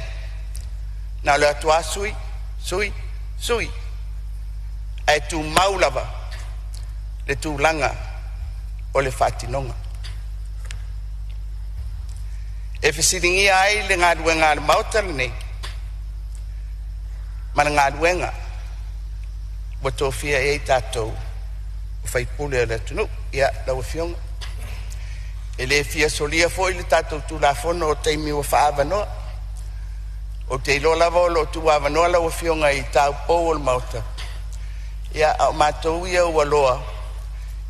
na le atua sui, ai tu maulava, le tu langa, o le whatinonga. E whisiringi ai le ngā ruenga le mautari nei, mana ngā ruenga, wa tōwhia e tātou, whaipule le tunu, ia lau whionga. E le fia solia fo i le tātou tū la fono o teimi wa whaavanoa, o te ilo lava o lo tu avanoa lau whionga i tāu pou o le mauta. Ia au mātou ia ua loa,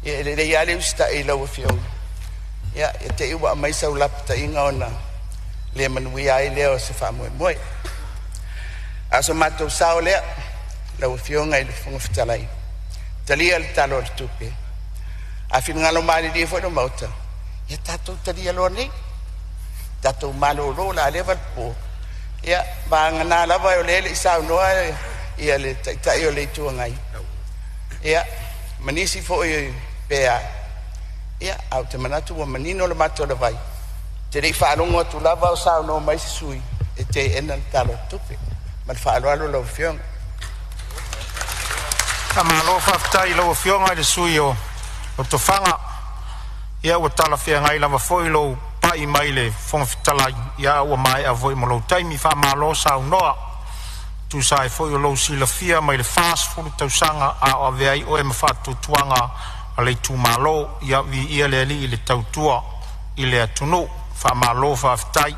ia le rei ale usta i lau whionga. Ia te iwa maisa ulapta inga ona le manui ai leo se whamoe. Aso mātou sao lea, lau whionga i le whunga whitalai. Talia le talo le tupe. A whingalo maari ria fo no mauta. Ia tātou talia loa nei. Tātou malo lo la lewa po. Ia vanga nā lava o lele i sao noa ia le tai o le tuangai. Ia manisi fo i pea. Ia au te manatu wa manino le mato le vai. Te rei whaalongo tu lava o sao noa mai se sui. E te ena le talo tupe. Ma le whaaloalo lau whionga. Ka malo whaftai lau whionga le sui o tofanga. Ia ua tala whea ngai lava foi lau pai mai le whongawhitalai. Ia ua mai a voi mo lau taimi wha malo sao noa. Tu sai foi o lau sila fia mai le fast fulu tausanga a o aveai o e mawhatu tuanga a le tu malo. Ia vi ia le ali i le tautua i le atunu. Wha malo whaftai.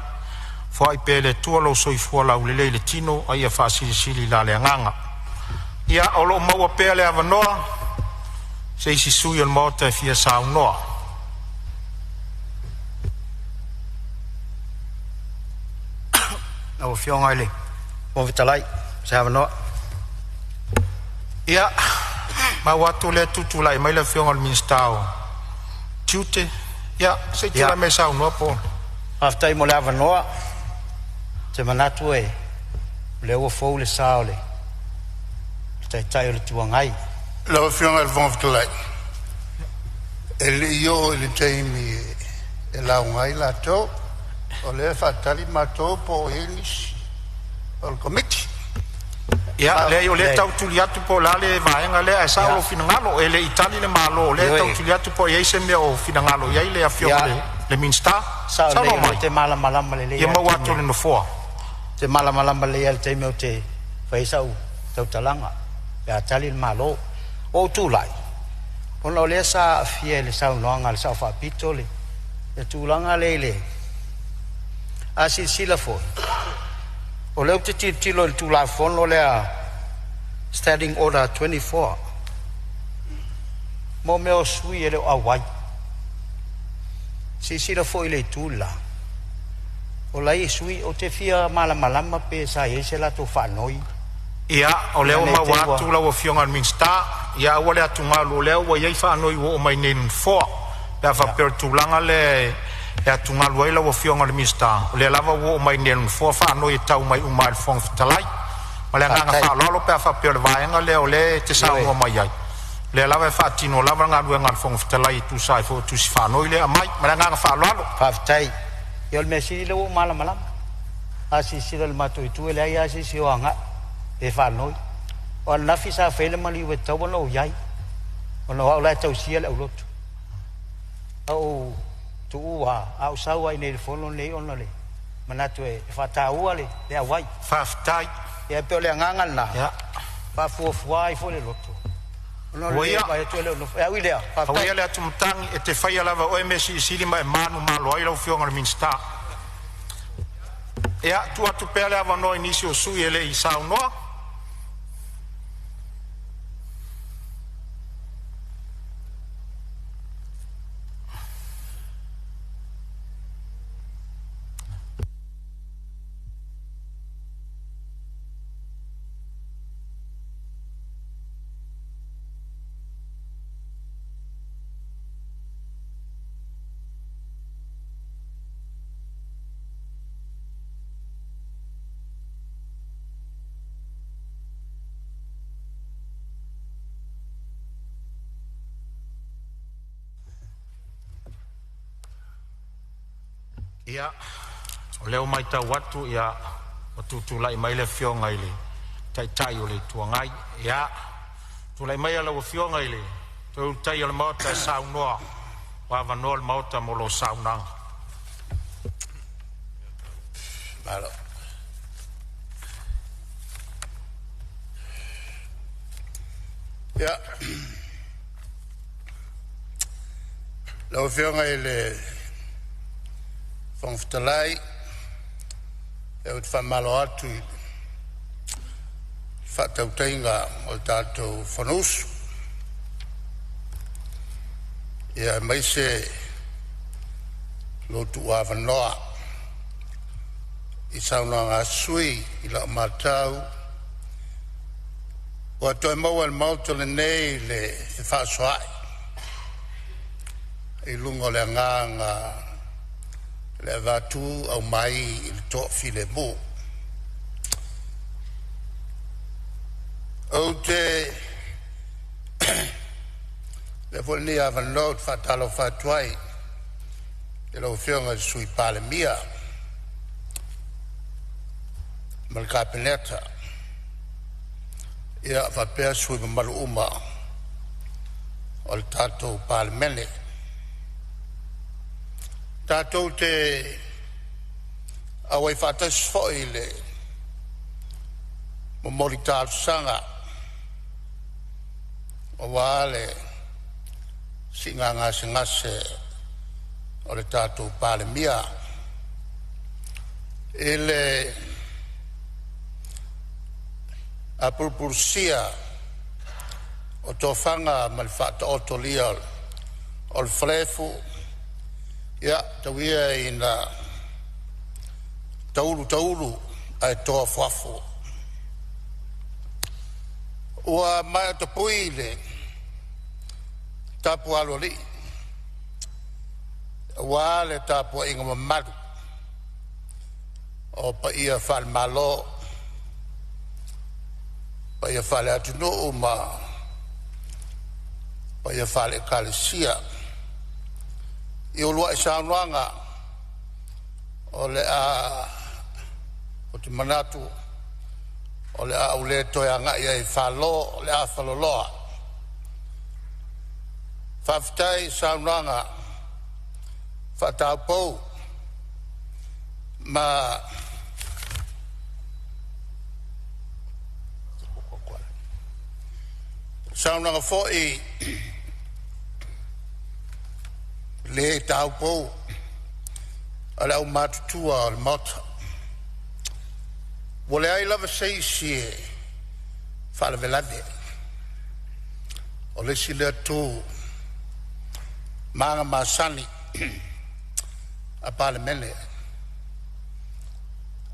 Fwa i pe le tua lau soifua lau le le tino a ia wha sili la le anganga. Ia o lo maua pea le avanoa. Se isi sui on mota e fia sao noa. O whionga ele, o vitalai, se avanoa. Ia, ma watu le tutulai, mai le whionga le minstao. Tiute, ia, se tira me sao noa po. Aftai mo le avanoa, te manatu e, le ua fau le sao le, tai o le tuangai. Lau whionga le whongawhitalai. E le io le teimi e lau ngai la tau. O le whatari matou po English o le committee. Ia, le o le tau tuli atu po la le vaenga le a sao o finangalo, e le itali le malo, le tau tuli atu po eise me o finangalo, ia le a whionga le minsta. Sao le mai. Te malamalama le lea. Ia mau atu le no foa. Te malamalama le lea le teime o te whaisau tau talanga. Ia tali le malo. O tūlai. Ona o lea sa fie le sao noanga le sao whapito le. E tūlanga le. Asi sila fo. O leo te tilo il tula fono lea standing order 24. Mo meo sui ele o awai. Si sila fo ile tula. O lai sui o te fia malama pe sa se la to fanoi. Ia, o leo ma watu la o whionga minsta. Ia o lea tungalu leo o iei fanoi o mai nen foa. Pea fa per tulanga le e atunga luai la o whionga le mista. O le lava o mai nelu fua whanau e tau mai umai le whongwhitalai. Ma le nganga whalolo pia whapea le vaenga le o le te sao o mai ai. Le lava e whatino lava ngā rua ngā le whongwhitalai tu sai fo tu si whanau le a mai. Ma le nganga whalolo. Whawhitai. I o le mea siri le o malama. Asi sira le mato i tu e le ai asi si o anga. E whanau. O al nafi sa whele mali ue tau wana o iai. O na wau lai tau sia le au lotu. Au tu ua au saua i nei fono nei ona le manatu e whataua le awai Whaftai. e pe o le angangal na Ia. whafuafua i fo le loto Oia. Awilea Awia le atumutangi e te whaia lava o emesi i sili mai manu malo ai lau whionga le minsta. Ia tu atu pea le awa nisi o sui ele i sao noa. Ia, o leo mai tau atu ia, o tutulai mai le fionga ili, tai o le tuangai, ia, tulai mai ala o fionga ili, tu tai o le maota e saunoa, wava noa le maota mo lo saunanga. Malo. Ia, lau fionga ili, whangwhitalai, e ut whamalo atu i whatautainga o tātou whanusu. Ia mai se lotu awanoa i sauna ngā sui i la matau. Wa toi maua le mauto le nei le whaasoai. I lungo le ngā le vatu au mai i le tofi le mo. O te le fwni a vanot fatalo fatuai e lau whionga sui Palemene mal kapineta ia whapea sui malu uma o le tātou Palemene. Tātou te awai whatas fwoi le momori tātou sanga o wale singa ngase o le tātou Palemene. Ele a purpursia o tō whanga mal whata o to lia o le whalefu. Ia, tawia i na taulu ai toa whafo. Ua mai ta pui le tapu alo li. Ua le tapu inga mamadu. O pa ia whal malo. Pa ia whal atunu ma. Pa ia whal e kalesia. I ulua i saunuanga o le a o te manatu o le a ule toianga ia i whalo o le a whaloloa. Whaftai saunuanga whatau pou ma saunuanga fo i le tau pou ala o matutua o mota. Wale ai lava sei si fala velade. O le si le tu manga masani a Palemene.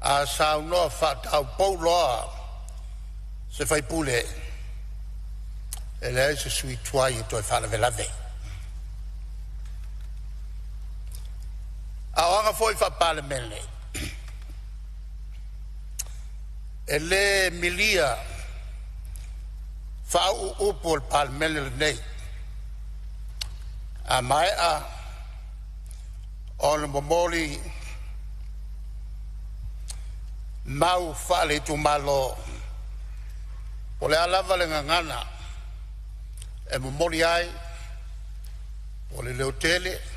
A sau no fa tau pou loa se fai pule. Ele se sui tuai to fala velade. Aonga foi fa Palemene. Ele milia fa upo el Palemene nei. A mai a on momoli mau fa le tu malo. O le alava le ngana. E momoli ai o le leotele.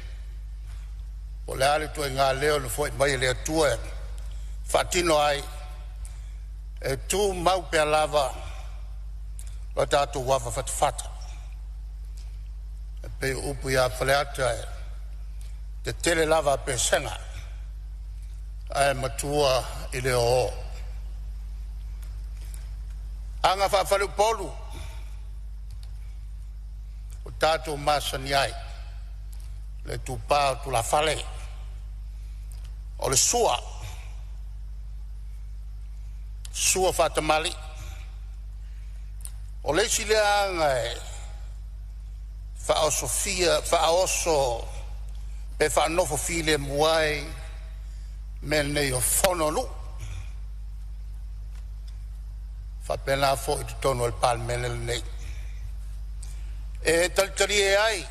O le ale tu ngā leo le foi mai le tua fatino ai e tu mau pe lava o tātou wafa fatfata e pe upu ia whaleata te tele lava pe senga ai matua i le o anga whawhalu polu o tātou masani ai le tupa tu la fale o le sua fatamali o le sileanga fa o Sofia fa oso pe fa no fo file muai men ne o fonolu fa pena fo i tono il Palemene nei e tal ai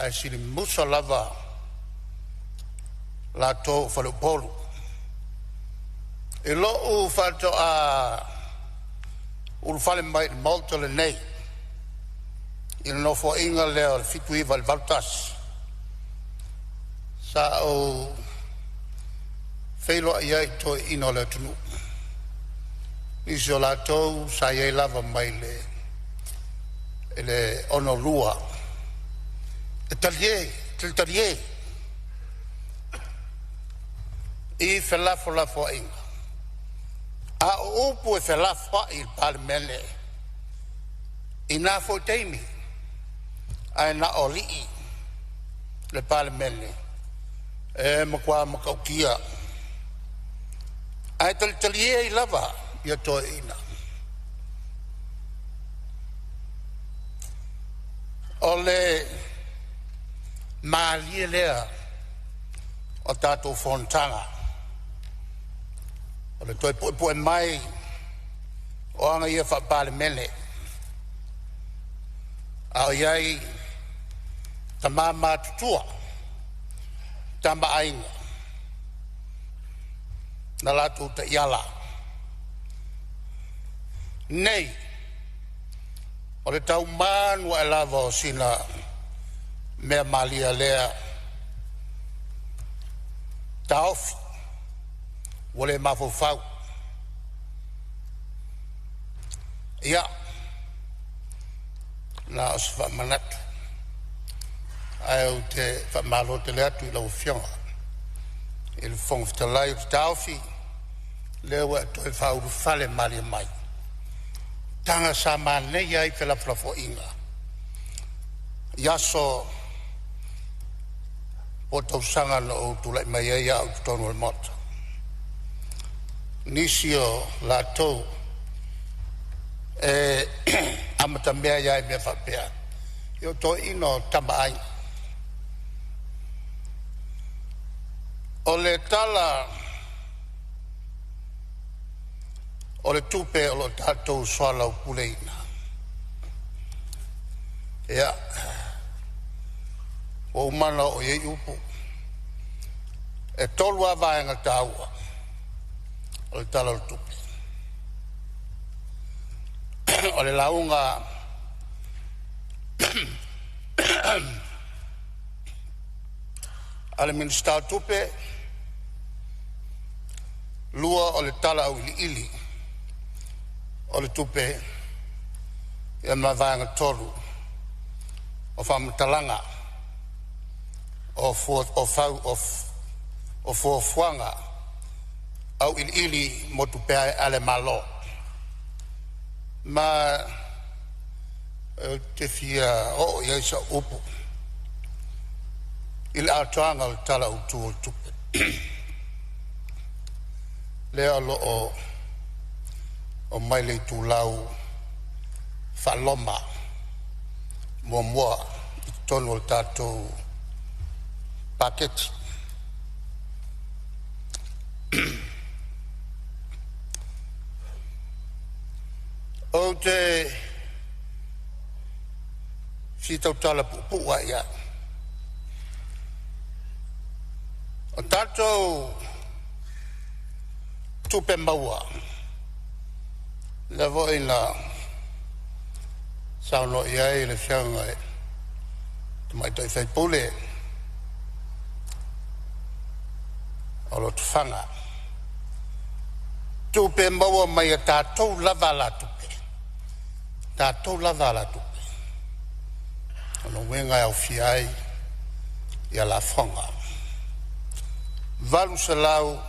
ai sili musa lava la to falo polu e lo u fato a ul fale mai molto le nei il no fo inga le fitu i val valtas sa o feilo ia to ino le tunu isolato sa ia lava mai le ono lua Talie i felafo la fo inga a upu e felafo il Palemene ina fo teimi ai na oli le Palemene e makwa makaukia ai talie i lava ia to ina ole malie lea o tatou Fonotaga o le toe puʻepuʻe mai o aga ia faapalemene a o iai tamā matutua tamaʻaiga na latou taiala nei o le taumanu e lava o sina mea malia lea taofi ua le mafaufau ia na o se faamanatu ae o te faamalo tele atu i laufioga i le fogafetalai o te taofi lea ua toe faaulufale malia mai taga sa manei ai felafolafoʻiga iaso o tausaga na ou tulaʻi mai ai au totonu o le mota nisi o latou e amatamea ia e mea faapea i o toeina o tamaʻaiga o le tala o le tupe o lo tatou soalau puleina ia o umana o iei upu e tolu avaega taua o le tala o le tupe o le lauga a le minista o tupe lua o le tala au iliili o le tupe ia mavaega tolu o faamatalaga o fuafuaga au iliili mo tupea a le malo ma te fia o ia isa upu i le atoaga o le tala utu o le tupe lea loo o mai le tulau faaloma muamua i tonu o le tatou paketi o te fitautala puʻupuʻu ai ia o tatou tupe maua le voʻi na saunoʻi ai le fiaga e tamaitaʻi faipule o lo tufaga tupe maua mai a tatou lava la tupe tatou lava la tupe ona uega e aufia ai ia lafoga valu selau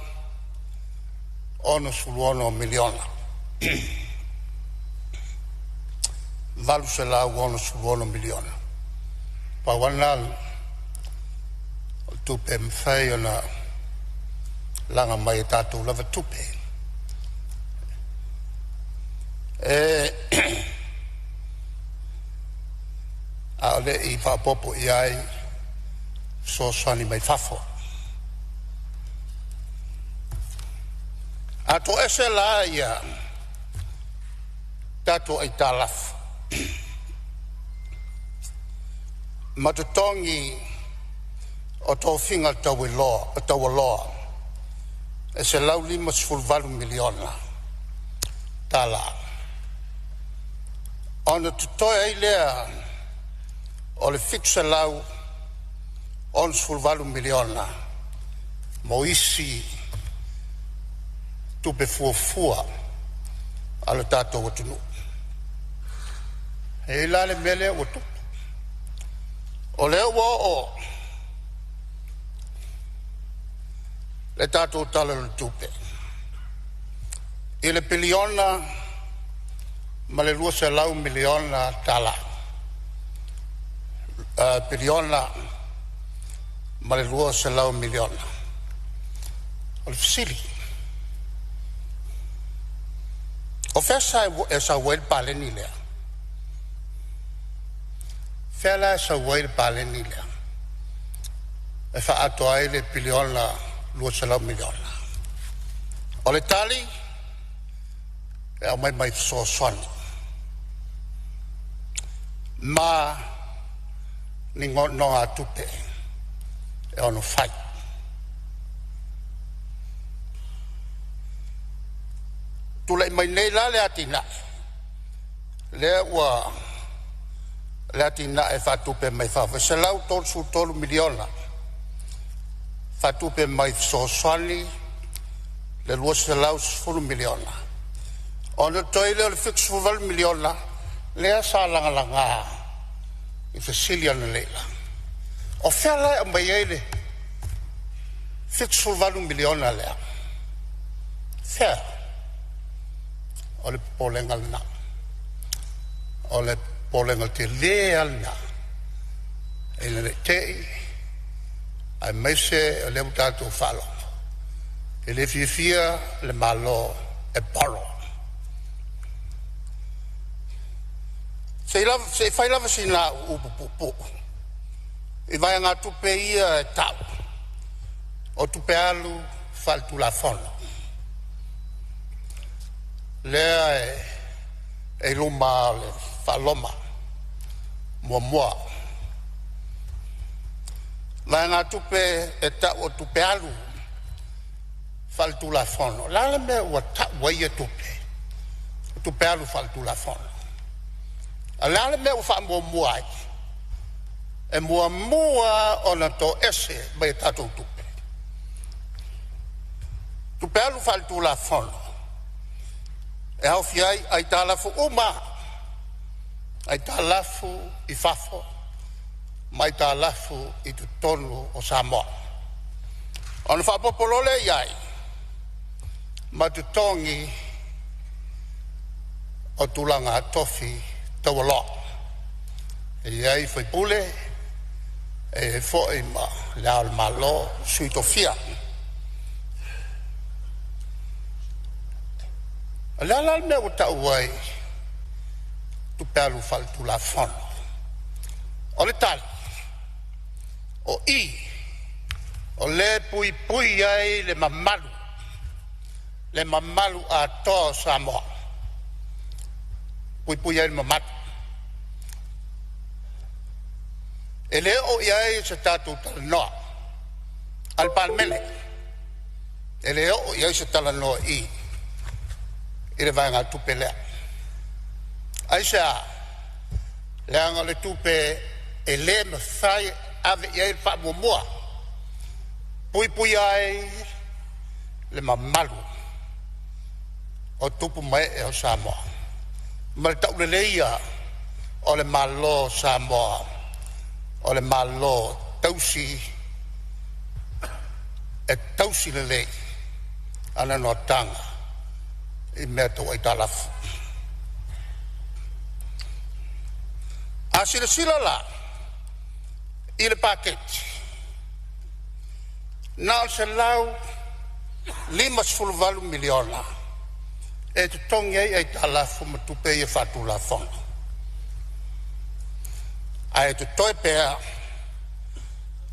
ono suluono miliona valu selau ono suluono miliona pauana o tupe mafai ona langa mai e tatou lava tupe a ole i faapopo i ai soasoani mai fafo a to ese la ia tatou ai talafa matutongi o tō whinga tau loa. E se lau 5 miliona tala. Ona tutoia i lea o le fixa lau 5 miliona mo isi tupe fuafua ala tātou atunu. E la le mele o tupu. O leo o le tātou tala le tupe. I le piliona ma le 2 miliona tala. Piliona ma le 2 miliona. O le fisili. O fesa e sa wel Palemene lea. Fela e sa wel Palemene lea. E fa ato ai le piliona 2 miliona. O le tali e au mai so swani. Ma ningo no a tupe e ono fai. Tula mai nei la le atina. Le ua le atina e fa tupe mai fa. Se lau tolu miliona. Fa tupe mai so swani le 2 miliona. Ona toile le fix 4 miliona. Le sa langa i fasilia na leila. O fela e mai ele fix 4 miliona lea. Fela. O le polengal na. O le polengal te leal na. E le tei. Ai meise le mutato falo. E le fia le malo e paro. Se fai lava sina upupupu. I vai ngā tupe ia e tau. O tupe alu faltu la fono. Lea e luma le faloma. Mua. Vai ngā tupe e tau o tupe alu faltu la fono. Lala me ua tau wai e tupe. Tupe alu faltu la fono. Alala me ua wha mua ai. E mua ona to ese mai tatou tupe. Tupe alu faltu la fono. E hau fiai ai talafu uma. Ai talafu i fafo. Mai talafu i tu tonu o Samoa. Ona wha popolole iai. Ma tu tongi o tulanga tofi tawalo. E iai fai pule. E foi ma leal malo suitofia. Leal me o tauai tu pelu faltu la fono. O le tali. O o le pui ai le mamalu. Le mamalu a to Samoa. Pui ai le mamalu. E le o iai se tatu talanoa. Al Palemene. E le o iai se talanoa i. I le vaenga tupe lea. Aisea, leanga le tupe e le me fai ave iai pa mua. Pui ai le mamalu. O tupu mai e o Samoa. Ma le tau le leia o le malo Samoa. O le malo tausi e tausi le lei ana no tanga i mea tau ai talafu. A sila la i le paketi na se lau 5 miliona e te tongi ai talafu ma tupe i fatu la fono. Ai te toi pea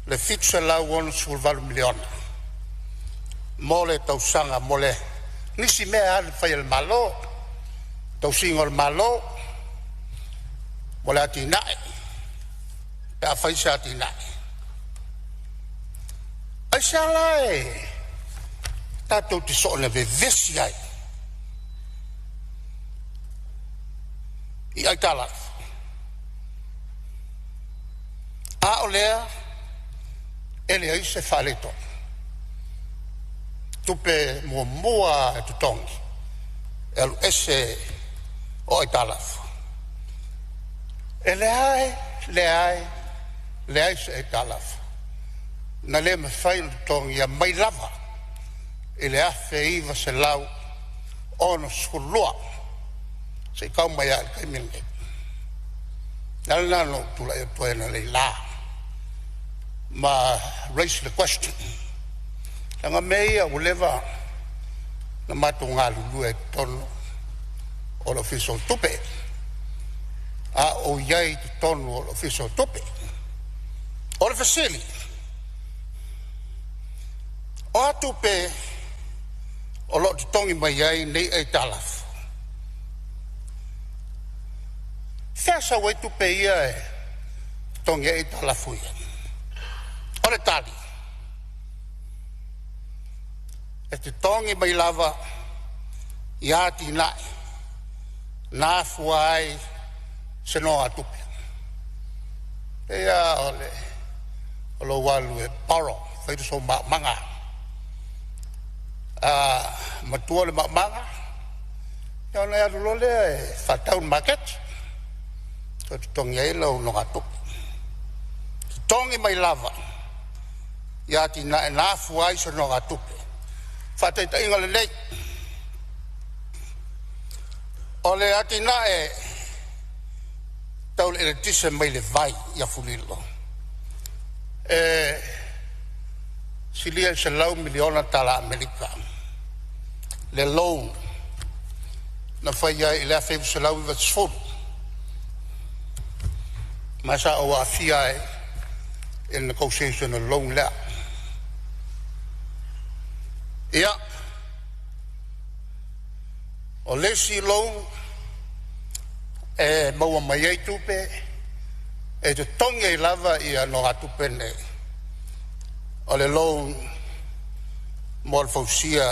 le fixe lau 5 miliona. Mole tau sanga mole. Nisi mea ali fai el malo. Tau singo el malo. Mole ati nae. a whaisa tina. Ai sala tātou te so'ona vevesi ai. I ai tala. A o lea, ele ai se whaleto. Tupe mua e tutongi. Elu ese o ai talafu. E le ai se ai talafu. Na le me whai tutongi ia mai lava. E le afe iwa se lau ono skulua. Se kau mai ai kai mine. Nala no tula e tuena le la. Ma raise the question. Tanga mea uleva na matu ngā lulu e tono o lo fiso tupe. A o iai te tono o lo fiso tupe. O lo fasili. O a tupe o lo te tongi mai iai nei e talafu. Fesa wei tupe ia e tongi e talafu ia. O le tali. E te tongi mai lava ia ti nai. Nā fuai se noa tupe. Ea o lo walu e paro. Whaitu so manga. Matua le manga. Ia nei atu lo le e whataun market. So te tongi e lau noa tupe. Te tongi mai lava. Ia ti nā fuai se noa tupe. Whate ta inga le nei. O le ati na e tau le tise mai le vai ia fulilo. Silia se lau miliona tala Amerika. Le loan. Na whaia i lea whewu se lau i vatsforu. Masa o a fia in negotiation of loan lea. Ia, o lesi loan e maua mai ei tupe e te tongi e lava i a noa tupe nei. O le loan mo le fausia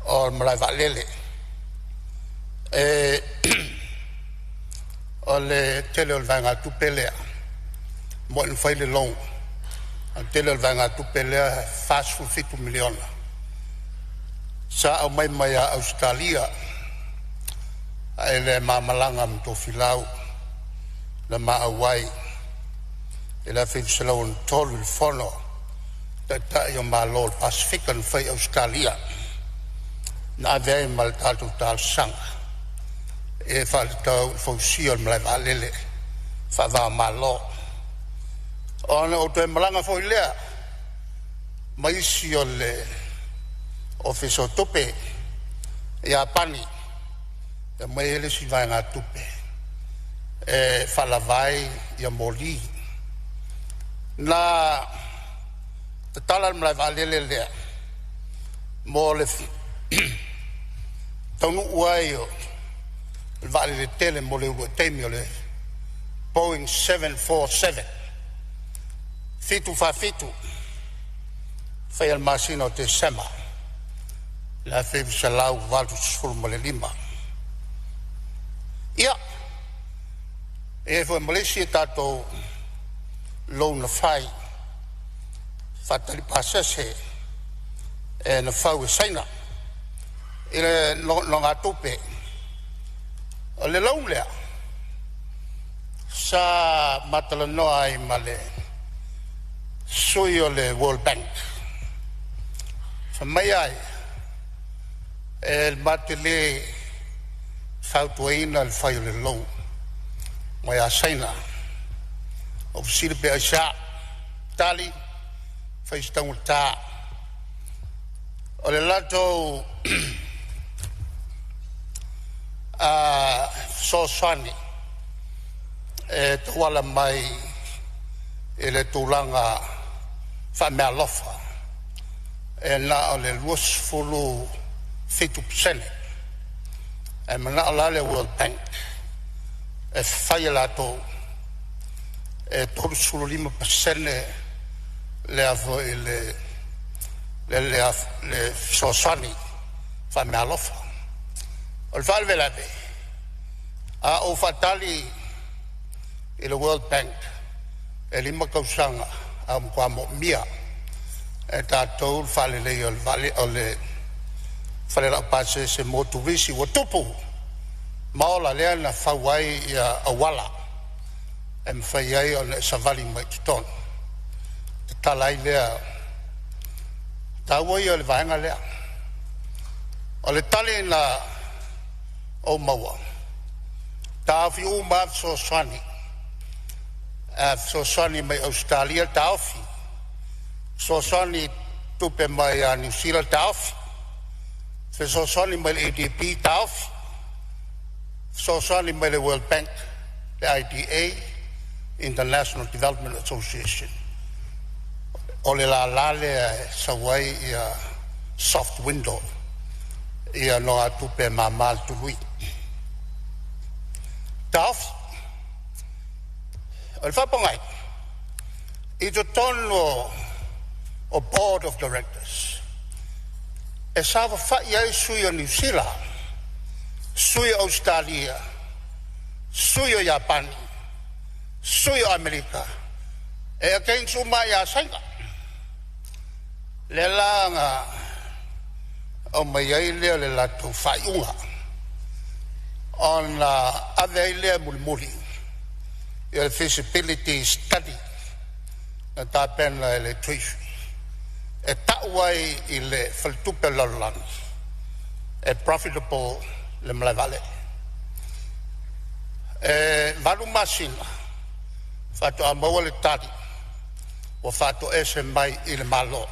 o le malai valele. O le tele o le vanga tupe lea mo le whai le loan. O tele o le vanga tupe lea fast food 5 miliona. Sa au mai a Australia ai le mamalanga mto filau le maawai e la whewselau on tolu il fono ta i o malo Pacifican whai Australia na avei mal tatu tal sanga e whaletau whausia o mlai valele whawa malo ona o te malanga fo ilea maisi o le o fiso tupe ia pani e mai ele si vai ngā tupe e whalavai ia moli na te tala mlai valele lea mo le taunu uai o valele tele mo le ua teimi o le Boeing 747 fitu fa fitu whai al masino te sema la whewu sa lau walu sfuru ma le 5. Ia, e fwe Malaysia tātou lou na whai, whatari pasese e na whau e saina, i le no ngā tupe. O le lou lea, sa matala noa ai ma le sui o le World Bank. Sa mai ai, el matele fautuaina el faio le lou mai a saina o sir pe acha tali fai tão ta o le lato a so sani e tuala mai ele tulanga fa me alofa e na o le luos fulu 50% e mana ala le World Bank e whai lato e tolu sulu 5% le avo le sosani fa me alofa o fa vela be a o fatali i le World Bank e 5 kausanga a mkwa mo mia e tātou whale lei o le vale o le whale la pase se motu visi wa tupu maola lea na whawai ia awala e mwhai ai o le savali mai tuton te talai lea tāwai o le vaenga lea o le tali na o maua tāwhi u maaf so swani so swani mai Australia tāwhi so soni tupe mai a New Zealand taofi so soni mai le ADP taofi so soni mai le World Bank le IDA International Development Association o le la le sawai ia soft window ia no a tupe mamal tului taofi o le whapongai i to tono o board of directors e sava fai ai sui o New Zealand sui o Australia sui o Japani sui o Amerika e a kein suma ia sainga le langa o mai ai lea le latu fai unga on ave lea mulmuli e feasibility study na tapena electricity e ta'uai i le whaltupe lalani e profitable le mlai vale e valu masina whatu a maua le tari o whatu ese mai i le malo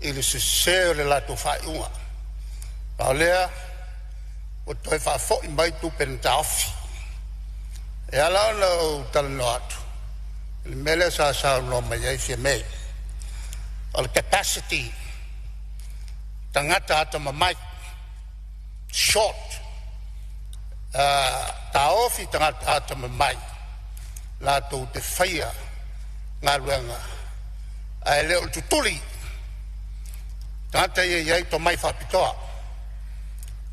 i le seseo le lato whaiunga pao lea o toi whafoi mai tupe na taofi e ala ona o talano atu le mele sa no mai ai fia mei o le capacity tangata ata mamai short taofi tangata ata mamai la to te whaia ngā ruanga a leo le tutuli tangata iai to mai whapitoa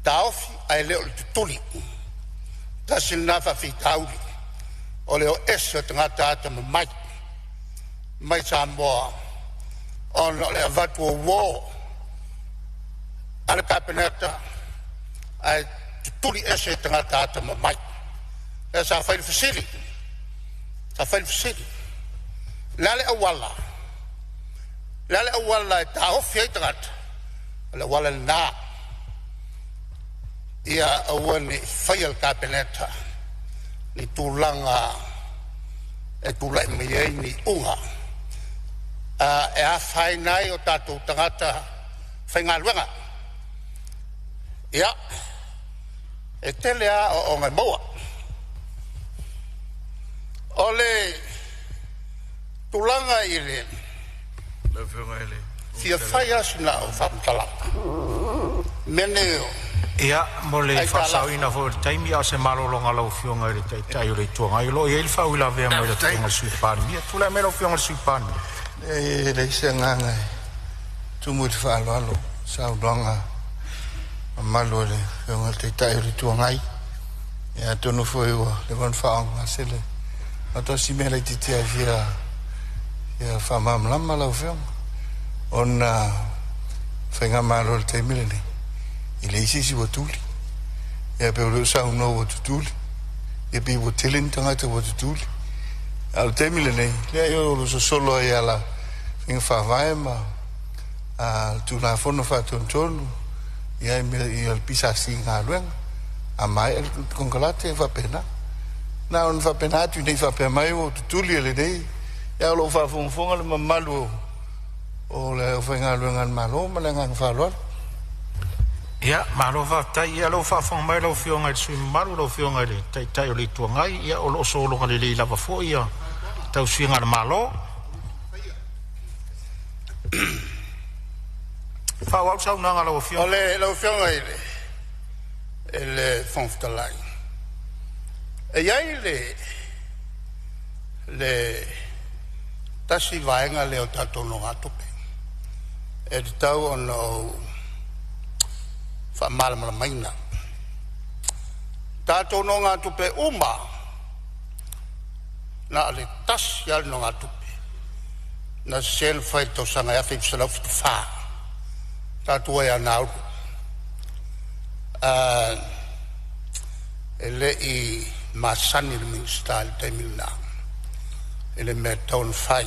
taofi a leo le tutuli tasi na whawhitauri o leo esa tangata ata mamai mai Samoa on le vatu o wo ala kapeneta ai tuli ese tangata ata mamai esa fail facility lale awala ta ofia tangata la wala na ia awani fail kapeneta ni tulanga e tulai mai ni unga e a whai nai o tātou tangata whai ngā ruanga. Ia, e tele a o ngai maua. O le tulanga i le fia whai asina o whamtalaka. Meneo. Ia, mo le whasauina fo le taimi a se marolonga lau fionga i le tai o le tuanga. I lo i ele whau ila vea mai le tuanga le suipani. Ia, tula me lau fionga le suipani. E le se nganga tumu te whaaloalo sauronga malo le fionga te tai o le tuangai. Ia tonu foi ua le wan whaonga sele. Ato si mele te tia via whamamlama lau fionga. Ona whainga maro le te milene. I le isisi wa tuli. Ia pe ulu sa uno wa tutuli. Ia pe wa telin tangata wa tutuli. Al te milene. Ia yo ulu so solo ia la finga whawai ma. Tu la fono whatontonu. Ia i al pisa si ngā ruenga. A mai el kongalate e whapena. Nā on whapena atu nei whapea mai o tutuli ele nei. Ia ulu whafonga le mamalu o le whainga ruenga malo ma le ngang whaloa. Ia, malo whaftai, ia lo whafong mai lau fionga i sui maru lau fionga i tai o le tuangai, ia o lo solonga le lei lava fo ia tau suinga na malo. Whau au sau nanga lau fionga. O le lau fionga i le whangftalai. E iai le tasi vaenga leo tātou no ngā tupe. E te tau ono whamālamala maina. Tātou no ngā tupe uma na le tasi al no ngā tupe. Na sen whai tau sanga e whip salau fitu whā. Tātou e anau. Ele i masani le minsta le taimina. Ele me taun whai.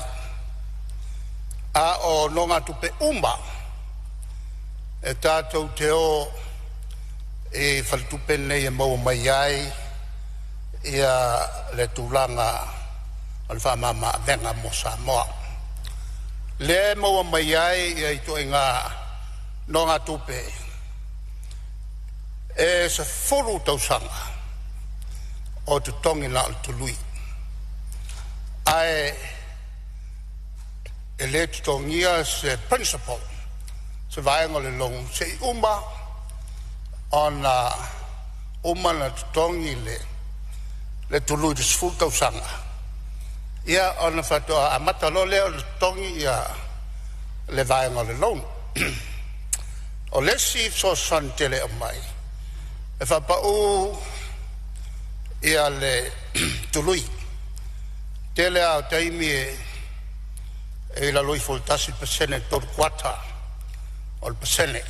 A o no ngā tupe uma. E tātou te o e whaltupe nei e mau mai ai ia le tūlanga al whamama venga mo Samoa. Le mau mai ai ia i toi ngā no ngā tupe e sa furu tausanga o te tongi na al tului. Ai e le tongia se principle se vaenga le long se uma ona uma na tongi le tului de sful tausanga. Ia ona fatoa a matalo leo le tongi ia le vaenga le long. O le si so san tele o mai. E whapau ia le tului. Tele au taimi e la lui fultasi pesene tor quata o le pesene.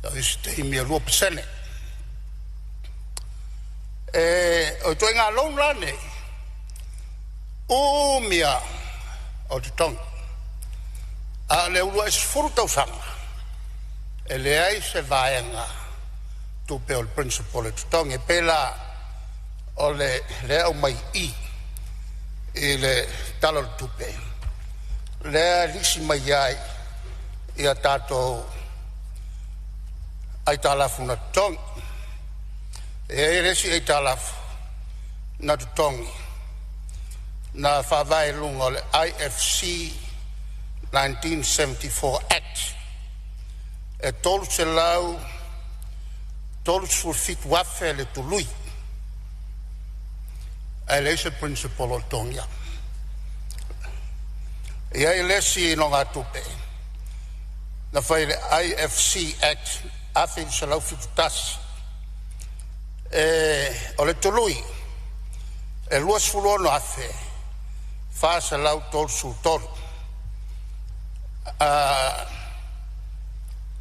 Ia isi taimi e lua pesene. E o toi ngā long lane o mia o te tongi. A le ulua isi furu tausanga. E le ai se vaenga tupe o le principle te tongi. E pela o le au mai i le talo le tupe. Le lisi mai ai ia tātou ai tālafu na tongi. E resi ai tālafu na tongi. Na whawai lunga o le IFC 1974 Act. E tolu se lau, tolu se fit wafe le tului. E leise principle o tongia. Ia i lesi no ngā tupe. Na whai le IFC Act, afe se lau fit tasi. O le tului, e luas fulono afe, wha se lau tolu su tolu.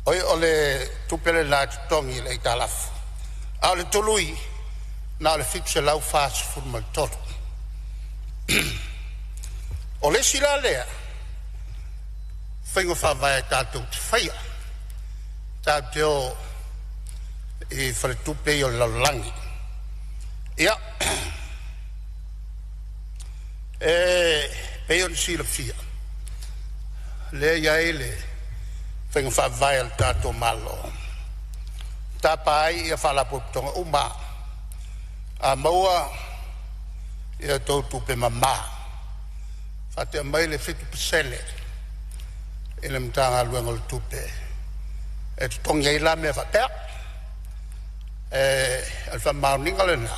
Oi o le tupele nā tongi le i tālafu. A o le tului, nā o le fitu se lau whāsi furma le tolu. O le sila lea, whaingo whawai tātou te whaia. Tātou i whare tupe i o le laulangi. Ia, e o le sila fia. Le iai le whainga whawai al tātou malo. Tāpai ia whalapotonga uma. A maua ia tau tupe mamā. Whatea mai le whitu pesele. I le mtanga luenga le tupe. E te tongi ai la mea whapea. Al whamauninga le na.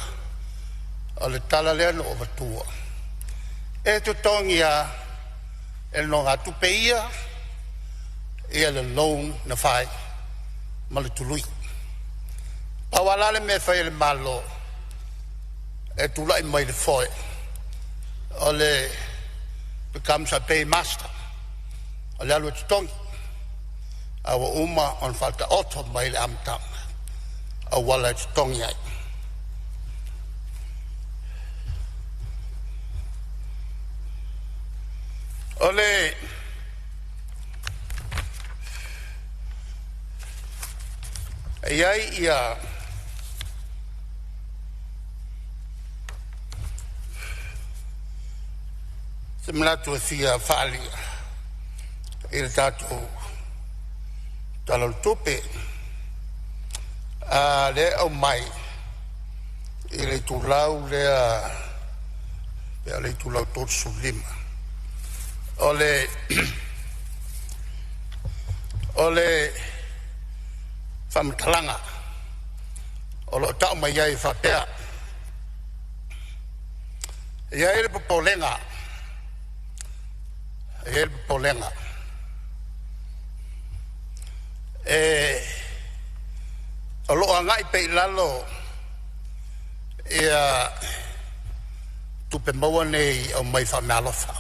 O le tala lea no o watua. E te tongi a e no ngā tupe ia le loan na whai ma le tului. Pawalale me whai le malo e tulai mai le whoi o le becomes a paymaster o le alu e tongi awa uma on falta oto mai le amtanga a wala e tongi ai. Ole iai ia se mlatu e fia whaalia i le tātou talal tupe le au mai i le tūlau lea le tūlau tōtsu lima. Ole whamtalanga o lo tau mai ai whapea Ia ele polenga. Ele polenga. Alo angai pe lalo ia tupe maua nei au mai whamalofa.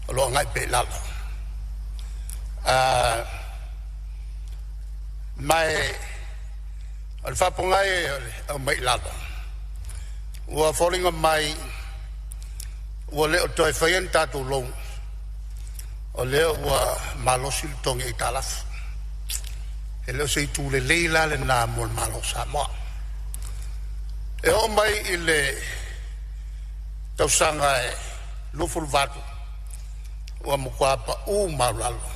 Alo angai pe lalo. Mai al whapongai au mai lalo. Ua whoringa mai ua leo toi whaien tātou long. O leo ua malosi tongi i tālafu. E leo se i tūle leila le nā mua malo Samoa. E o mai i le tausanga e luful vatu. Ua mukwapa u maralo.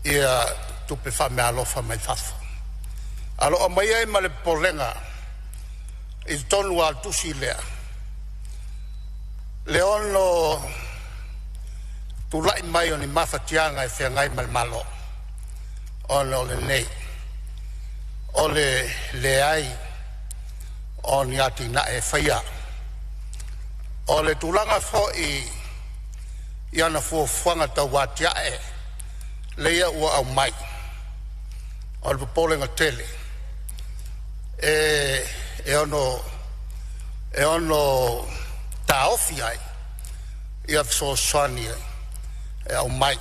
Ia tupe whame alofa mai fafu. Alo o mai ai ma le polenga i tonu al tusi lea. Leono tulai mai o ni mawhatianga e whengai mal malo. Ono le nei. O le ai o ni ati na e whaia. O le tulanga fo i ana fuanga tau watia e leia ua au mai. O le polenga tele. E ono taofi ai. Ia so swani ai. E au mai.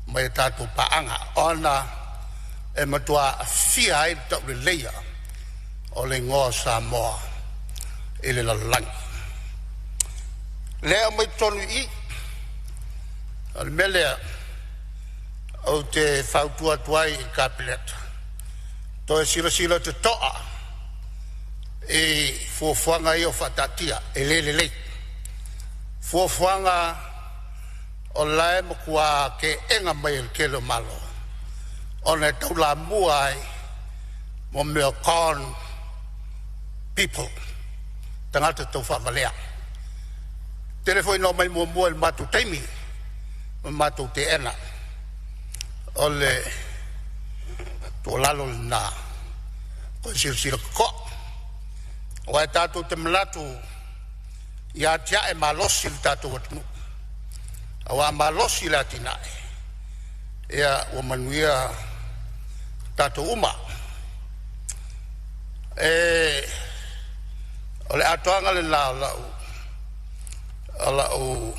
Mai tātou paanga. Ona e matua fia ai tau le leia. O le ngoa Samoa. I le lalangi. Lea mai tonu i. Al melea. Au te whautua tuai i kapileta. Toi sila te toa. E fuafuanga i o whatatia. E le. Fuafuanga o lae mokua ke enga mai el kelo malo. O ne tau la muai mo mea con people. Tangata tau whavalea. Telefoi no mai mua el matu teimi. Matu te ena. O le to lalo na ko sila ko. O e tātou te malatu ia tia e malosi le tātou atunu. Awa malosi la tinae. Ia o manuia tātou uma. O le atoanga le lau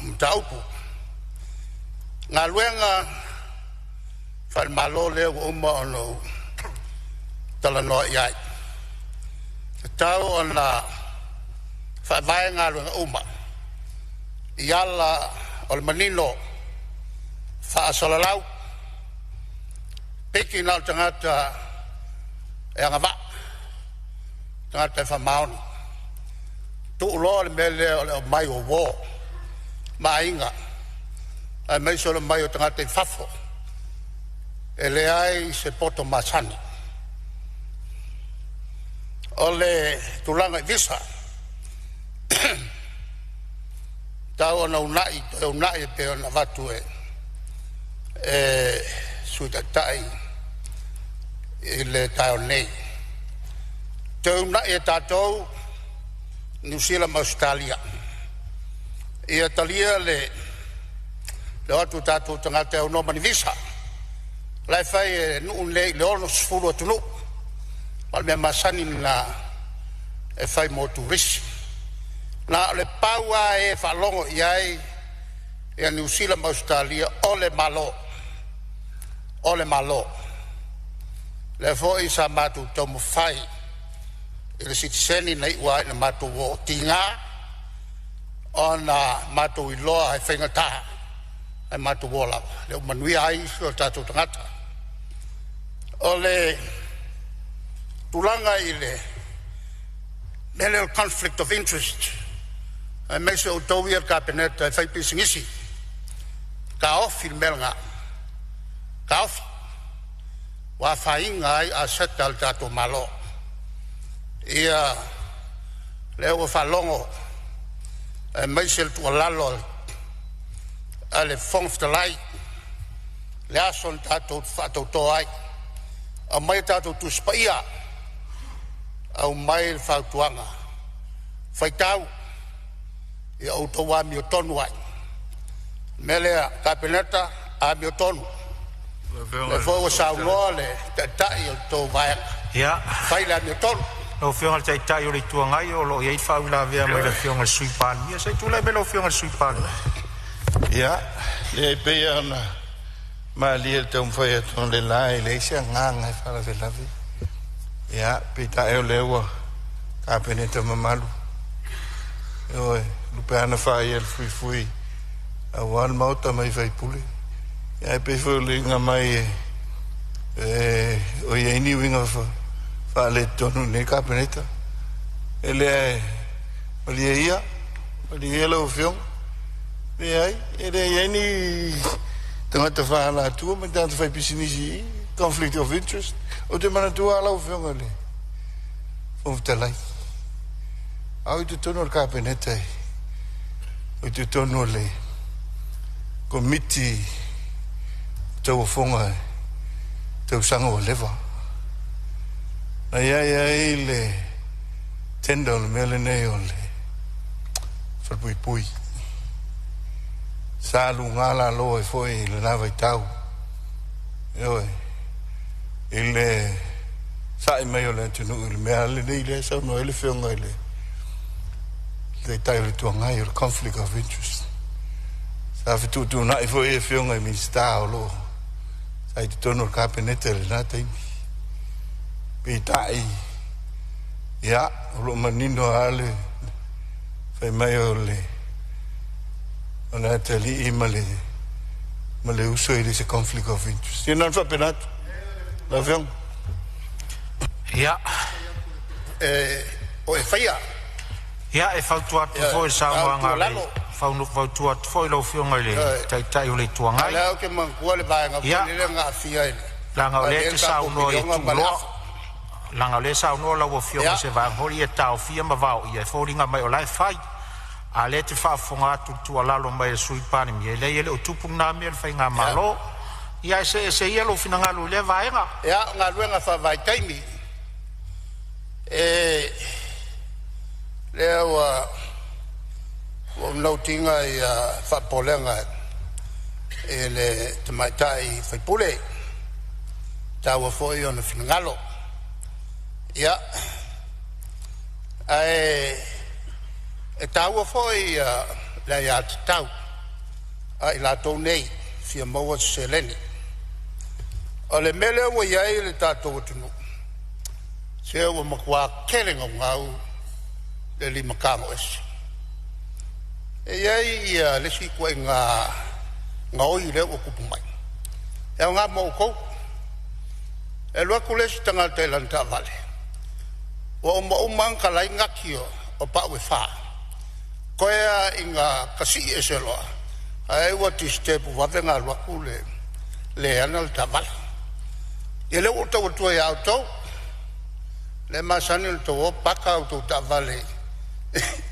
mtaupu. Ngā luenga whai malo leo uma ono tala noa iai. Tau ona whai vai ngā luenga uma. Iala o le manino whaasalalau. Peki nau tangata e angava. Tangata e whamaoni. Tu'uloa le mele o le mai o wō. Mainga. Ai mai so le mai o tangata i whafo. E le ai se poto masani. O le tulanga i visa. Tau ana unai pe ona vatu suita tai i le tau nei. Te unai e tātou New Zealand Australia. I Italia le atu tātou tangata au no mani visa. Lai fai nuun le ono sfuru atunu. Mal mea masani na e fai mo turisi. Na le paua e whalongo iai e a New Zealand Australia ole malo. Ole malo. Le foi sa matu tomu fai. I le sitiseni nei ua na matu wo tinga. Ona matu iloa e whaingataha. E matu wola. Le umanui ai o tātou tangata. Ole tulanga i le mental conflict of interest. E meise o tau ia kapeneta e whaipisingisi. Ka ofi melanga. Ka ofi. Wa whainga ai a seta al tātou malo. Ia leo whalongo. E meise el tua lalo a le whongftalai. Le ason tātou whatou tō ai. A mai tātou tuspaia. Au mai el whautuanga. Whaitau. ia o to wa mi tonu ai mele kapineta a mi tonu le fo o sa ngole ta i to vai ia fai la mi tonu o fionga tai tai o le tuangai o lo ia fa ula vea mai le fionga sui pan ia sai tu le melo fionga sui pan ia le pe ana ma le te un foi ton le lai le sia nganga fa la vela vi ia pe ta e le wa ka peneta mamalu oi lu pe ana fa ia fui a wan mauta mai fai pule ia pe fo le nga mai o ia ni winga fa le tonu ne ka peneta ele ia lo fiong ai ele ia ni tanga fa la tu ma tanto fai pisinisi conflict of interest o te mana tu ala o fiong ale o te lai au te tonu ka peneta o te tonu le committee tau fonga tau sanga o leva ai le tenda o le mele nei o le whalpui sa ngala lo e foi le lava i tau ele sa i mai o le tunu le mea le nei le sa no ele whionga le tai le tuangai o conflict of interest sa fitu tu na i foi e whionga i minsta o lo sa i tono ka penete le na taimi pitai ya lo manino ale fai mai ole ona tali imale male uso i se conflict of interest e non fa penato la vion ia o e faia ia e fautua foi Samoa ngale fautua foi lo fionga le tai o le tuangai ala ke man ko le ba nga le nga fia langa le te sa uno e tu lo langa le sa uno la wo fionga se va hori e tau fia ma va ia foringa mai o lai fai a le te fa fonga tu ala lo mai sui pani mi le ele o tupu na mi fai nga malo ia se ia lo fina nga lo le vai nga ia nga lu nga fa vai taimi le o no tinga ia fa polenga ele te mai tai fai pule tau foi ona fina nga lo ia e tau foi la ia tau ai la tonei fia mo seleni ole mele o ia le tato tunu se o mo kwa kelenga ngau le lima kamos e ia le si kwa nga ngoi le o kupu mai e nga mo ko e lo ku le tanga te lanta vale o mo man kala ngakio o pa we fa koea inga kasi eselo ai what is step wa venga lo ku le anal taval ele o to ya auto le masanil to paka auto tavale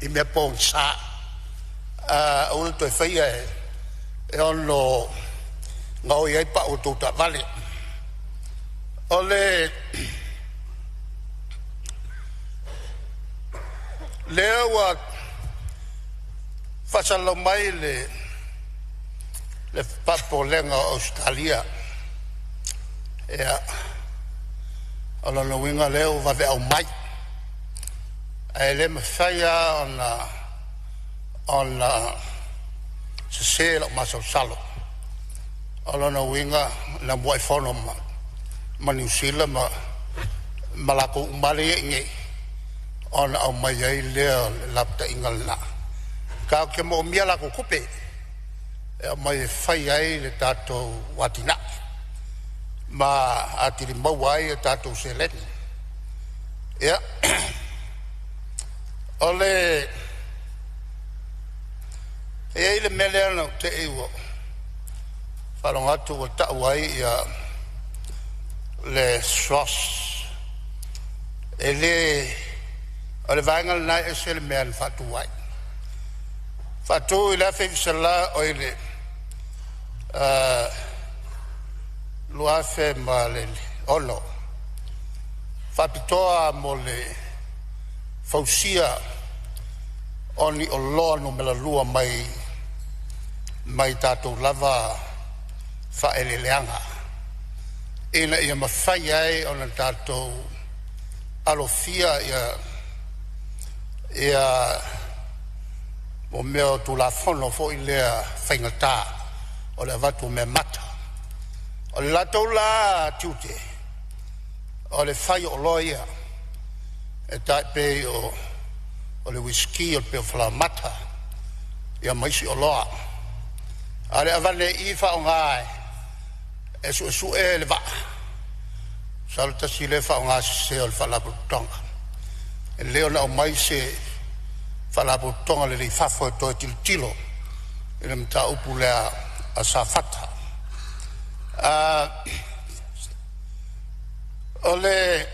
i me ponsa o to feia e on lo ngau ia pa auto tavale ole lewa fasalo mai le papo lenga Australia ala no winga leo va ve au mai ele me faia on se lo maso salo ala no winga la boy fono ma New Zealand ma la ko mali ngi on au mai le lapta ingalna ka ke mo mia la ko kupe mai fai ai le tato watina ma atiri mawai tato seleni ya ole le mele no te iwo falonga tu ta wai ya le sos ele ole vangal na esel men fatu wai fatu ila fe sala oile lo hace mal ono fapitoa mole fausia oni o loa no mela lua mai tātou lava whaeleleanga. Ina ia mawhai ai o na tātou alofia ia o mea tu la fono fo i lea whaingata o le watu me mata. O le latou la tiute o le whai o loia e tai pe o le whisky o pe o whala mata ia maisi o loa. A le avane i whao ngai e su e le wa. Salta si le whao ngai se o le whalaputonga. E leo na o mai se whalaputonga le li whafo e toi tilo e le mta upu lea a sa whata. O le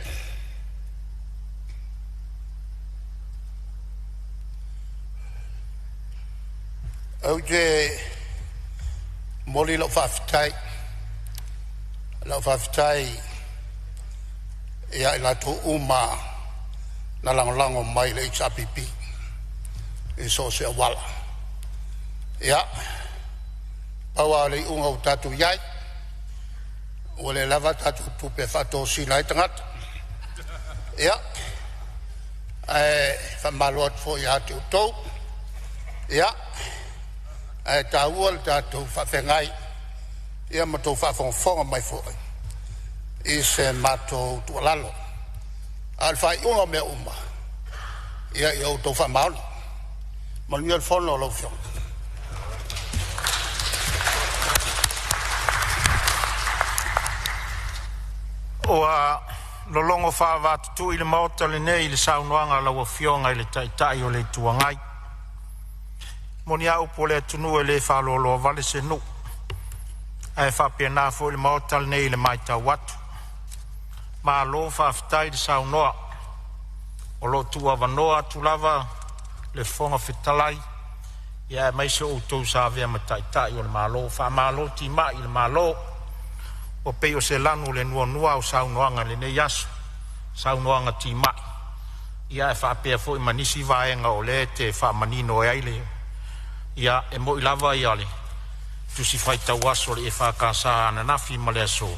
au je moli lo whaftai ia ila to uma na lango mai le HRPP e so se wala ia awa le unga o tatu iai o le lava tatu tupe fato sila i tangata ia whamalot fo ia te utou ia ta ua tatu whawhengai ia matou whawhonga mai fo i se matou tualalo al fai unga mea uma ia i au tau whamaona manuia le whono lau whiong. Oa lolongo whaavatutu i le maota le nei le saunoanga lau whionga i le taitai o le tuangai. Moni au po le tunu e le whalolo vale se nu. Ai whapia nā fo i le maota le nei le maita watu. Ma lo whaafitai le saunoa. O lo tua wanoa tu lava le whonga whitalai. Ia mai se o tau sa vea ma taitai o le malo. Wha malo ti mai le malo. O peo se lanu le nua o saunoanga le nei aso. Saunoanga ti mai. Ia e whapia fo i manisi vaenga o le te wha manino e aile. Ia e mo i lava i ale. Tu si fai tau aso le e whakasa ana nafi ma le aso.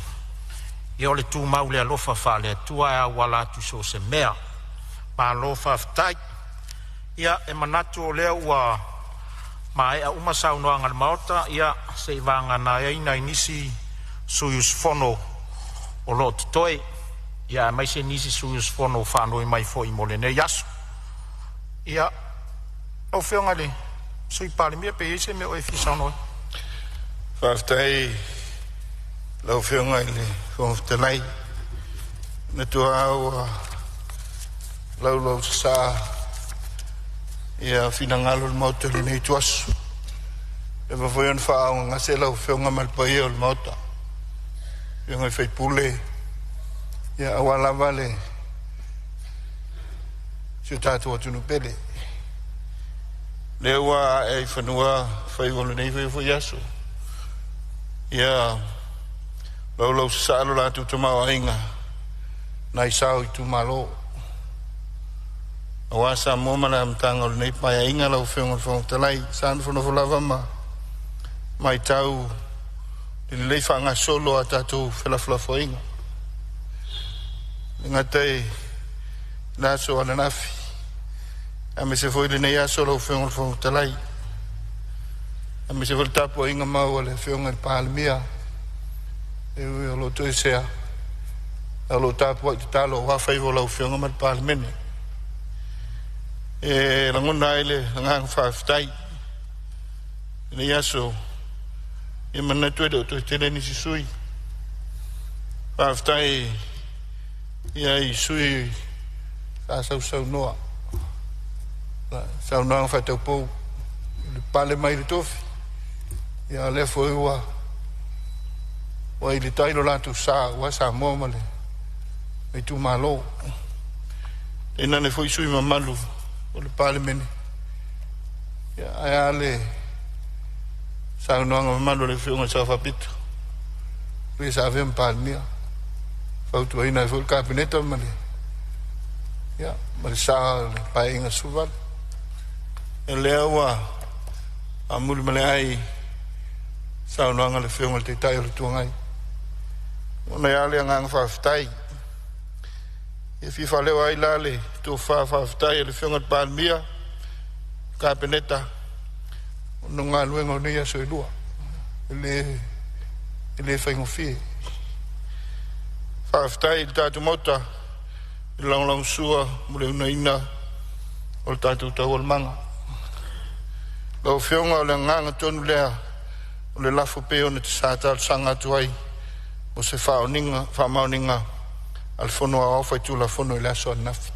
Ia o le tu mau le alofa wha le tua e awala tu so se mea. Ma alofa aftai. Ia e manatu o lea ua ma e a uma saunoanga le maota. Ia se i vanga na eina inisi suyus fono o lo tutoe. Ia mai se nisi suyus fono whanoi mai fo i mole ne yaso. Ia o whionga le sui Palemene pe ese me o e fisaunoe. Whaftai lau whionga i le whongwhtalai na tua au lau sa ia whinangalo le mauta le nei tuasu e mawhoian whaau ngase lau whionga malpai o le mauta whionga i whaipule ia awalawa le si tātua atunu pele le ua e whanua whaiwalo nei whai aso ia lau sasalo la tu tamau ainga nai sao i tu malo awa Samoa mana mtanga nei pai ainga lau whionga talai san fono lava mai tau le whanga solo a tatu whelawhila whainga ngatai naso ana nafi a me se foi le nei aso lau whionga talai a me se foi tapu ainga mau le whionga i Palemene e o lo toi sea a lo tapu ai talo wa faivo lau whionga ma Palemene e langona ele ngang whaftai nei aso e mana tue do toi tele ni sui whaftai ia i sui sa sau noa sau noa whatau pou le pale mai le tofi ia le foi wa i le tailo latu sa wa Samoa male i tu malo e nane foi sui mamalu o le Palemene ia aia le sa noanga mamalu le whionga sa whapito pe sa vem Palemene fautu aina e foi le kabineta male ia male sa le paenga suval e lea ua a muli male ai saunoanga le whionga te tai o le tuangai. Ona ia lea nganga whawhitai. E fifa leo ai la le tō whawhitai e le whionga te Palemene, ka peneta, ono ngā luenga o nei aso e lua. E le whaingo fie. Whawhitai i tātu mauta, i lang sua, mule una ina, o le tātu tau o le manga. Lau whionga o le nganga tonu lea, o le lafo peo na te sātal sanga atu ai, o se whaamaoninga, al fono a awhai tūla fono i le aso anafi.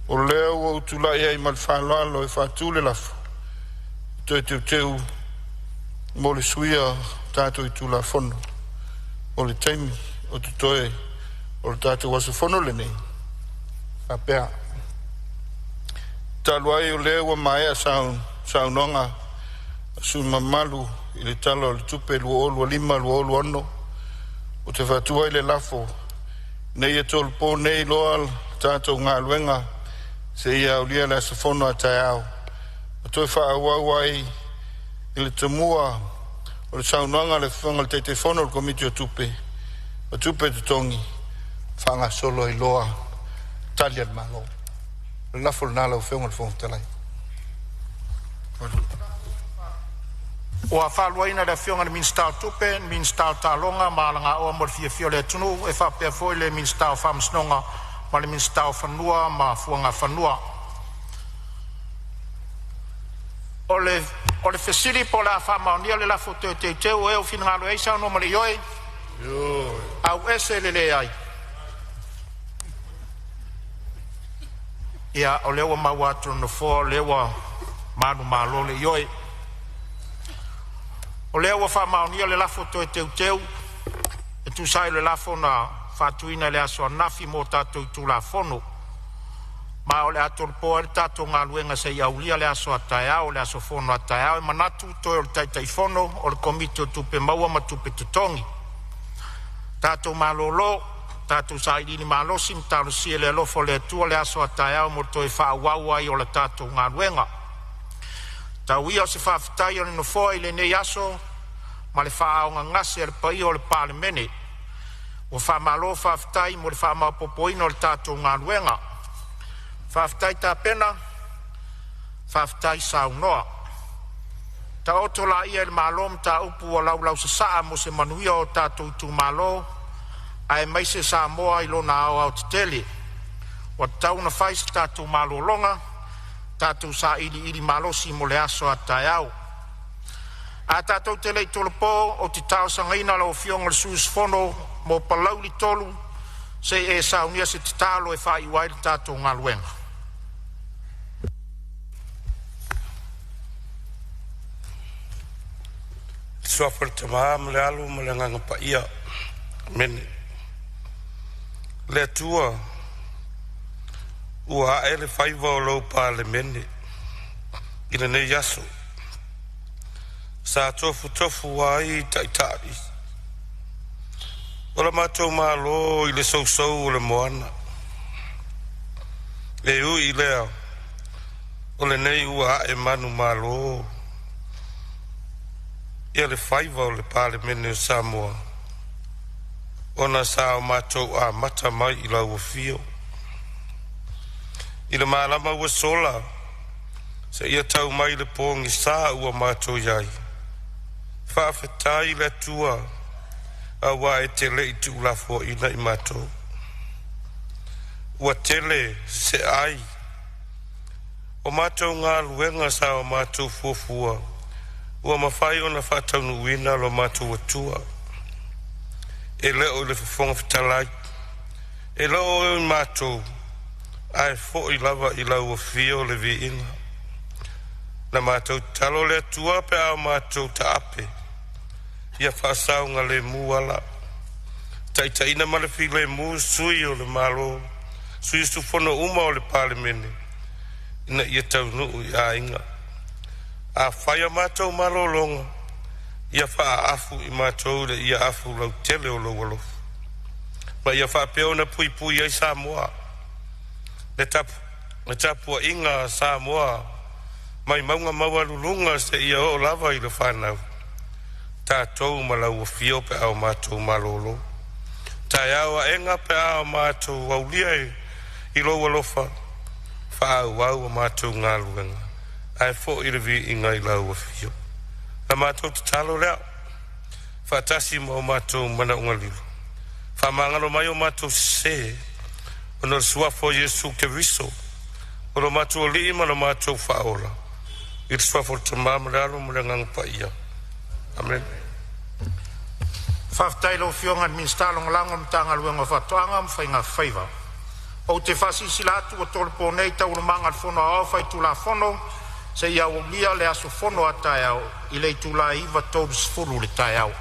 O leo o tūla ia i mal whaaloalo e whaatūle lafo, tue teu, mo le suia tātou i tūla fono, o le teimi, o te toe, o le tātou waso fono le nei, a pēa. Talu ai o leo o maea saunonga, su mamalu i le talo le tupe lua olu lima lua olu ano, o te whatua i le lafo, nei e tolu pō nei loa tātou ngā luenga, se ia o lia le asafono a tai au. A toi whaawau ai i le tamua, o le saunanga le whanga le te fono o le komiti o tupe, o tupe te tongi, whanga solo i loa, talia le malo. Le lafo le nala o whenga le whongatalai. O a whaluaina le whionga le minstau tupe, minstau talonga, maalanga o amor fia le tunu, e whapea foi le minstau whamsnonga, ma le minstau whanua, ma fuanga whanua. O le whesiri po la whamaunia le lafo te teu, e o whinangalo eisa no mali yoi, au ese le ai. Ia o lewa mawatro no fo, lewa manu malo le yoi. O lea ua whamaunia le lafo toe teu, e tu sai le lafo na whatuina le aso anafi mō tātou i tū la fono. Ma o le ato le poa le tātou ngā luenga se iaulia le aso ataiao, le aso fono ataiao, e manatu toe o le taitai fono, o le komite o tupe maua ma tupe tutongi. Tātou malolo, tātou sa ilini malosi, mtalo sie le lofo le atua le aso ataiao, mo toe whaawau ai o le tātou ngā luenga. Tau ia o se whawhitai o le nofoa i le nei aso, ma le whaaonga ngase e le pai o le Palemene. O whamalo whawhitai mo le whaamapopoina o le tātou ngā luenga. Whawhitai tā pena, whawhitai saunoa. Ta otola ia le malom ta upu o laulau sa saa mo se manuia o tātou tu malo, ai mai se Samoa i lona au au te tele. O tau na whai se tātou malo longa, tātou sa ili malosi mo le aso a tai au. A tātou te lei tolo pō o te tau sangaina lau fionga le sus fono mo palau li tolu se e saunia se te talo e whai wai le tātou ngā luenga. Suafar te maa mo le alu mo le nganga pa ia mene. Le atua ua e le whaiva o lau Palemene i le nei aso. Sa tofu ai taitai. O la mātou mālo i le sousou o le moana. E ui lea o le nei ua e manu mālo. Ia le whaiva o le Palemene o Samoa. Ona sa o mātou a mata mai i lau o fio. I le malama ua sola, se ia tau mai le pōngi sā ua mātou iai. Whawhetai le tua, a wā e tele i tū lafo ina i mātou. Ua tele se ai, o mātou ngā luenga sā o mātou fuafua, ua mawhai o na whātau nuina lo mātou atua. E leo le whafonga whitalai, e leo e mātou, ai fo i lava i lau o fio le vi inga. Na mātou talo le atua pe au mātou ta ape. Ia whaasaunga le muala. Taitaina ma le fi le mu sui o le malo. Sui sufono uma o le Palemene. Ina ia tau nuu i a inga. A whaia mātou malo longa. Ia wha afu i mātou le ia afu lau tele o lau alofu. Ma ia wha peo na pui ai Samoa. Le tapu a inga Samoa mai maunga maua lulunga se ia o lava i le whanau. Tātou malau o fio pe au mātou malolo. Tai awa enga pe au mātou waulia i loa lofa. Whaau au a mātou ngā luenga. Ai fo i revi i ngai lau o fio. A mātou te talo lea. Whatasi ma o mātou mana unga lilo. Whamangano mai o mātou se. Ono suafo Yesu ke viso. Ono mātou li ima no mātou whaola. I suafo te māmararo mre ngangpa ia. Amen. Whaftailo fionga minstalong lango mtanga luenga whatoanga mwhainga whaiva. O te whasi silatu o tolpo nei tau manga whono au whai tula whono, se ia o lia le aso whono a tai au, i le tula iwa tōru sfuru le tai au.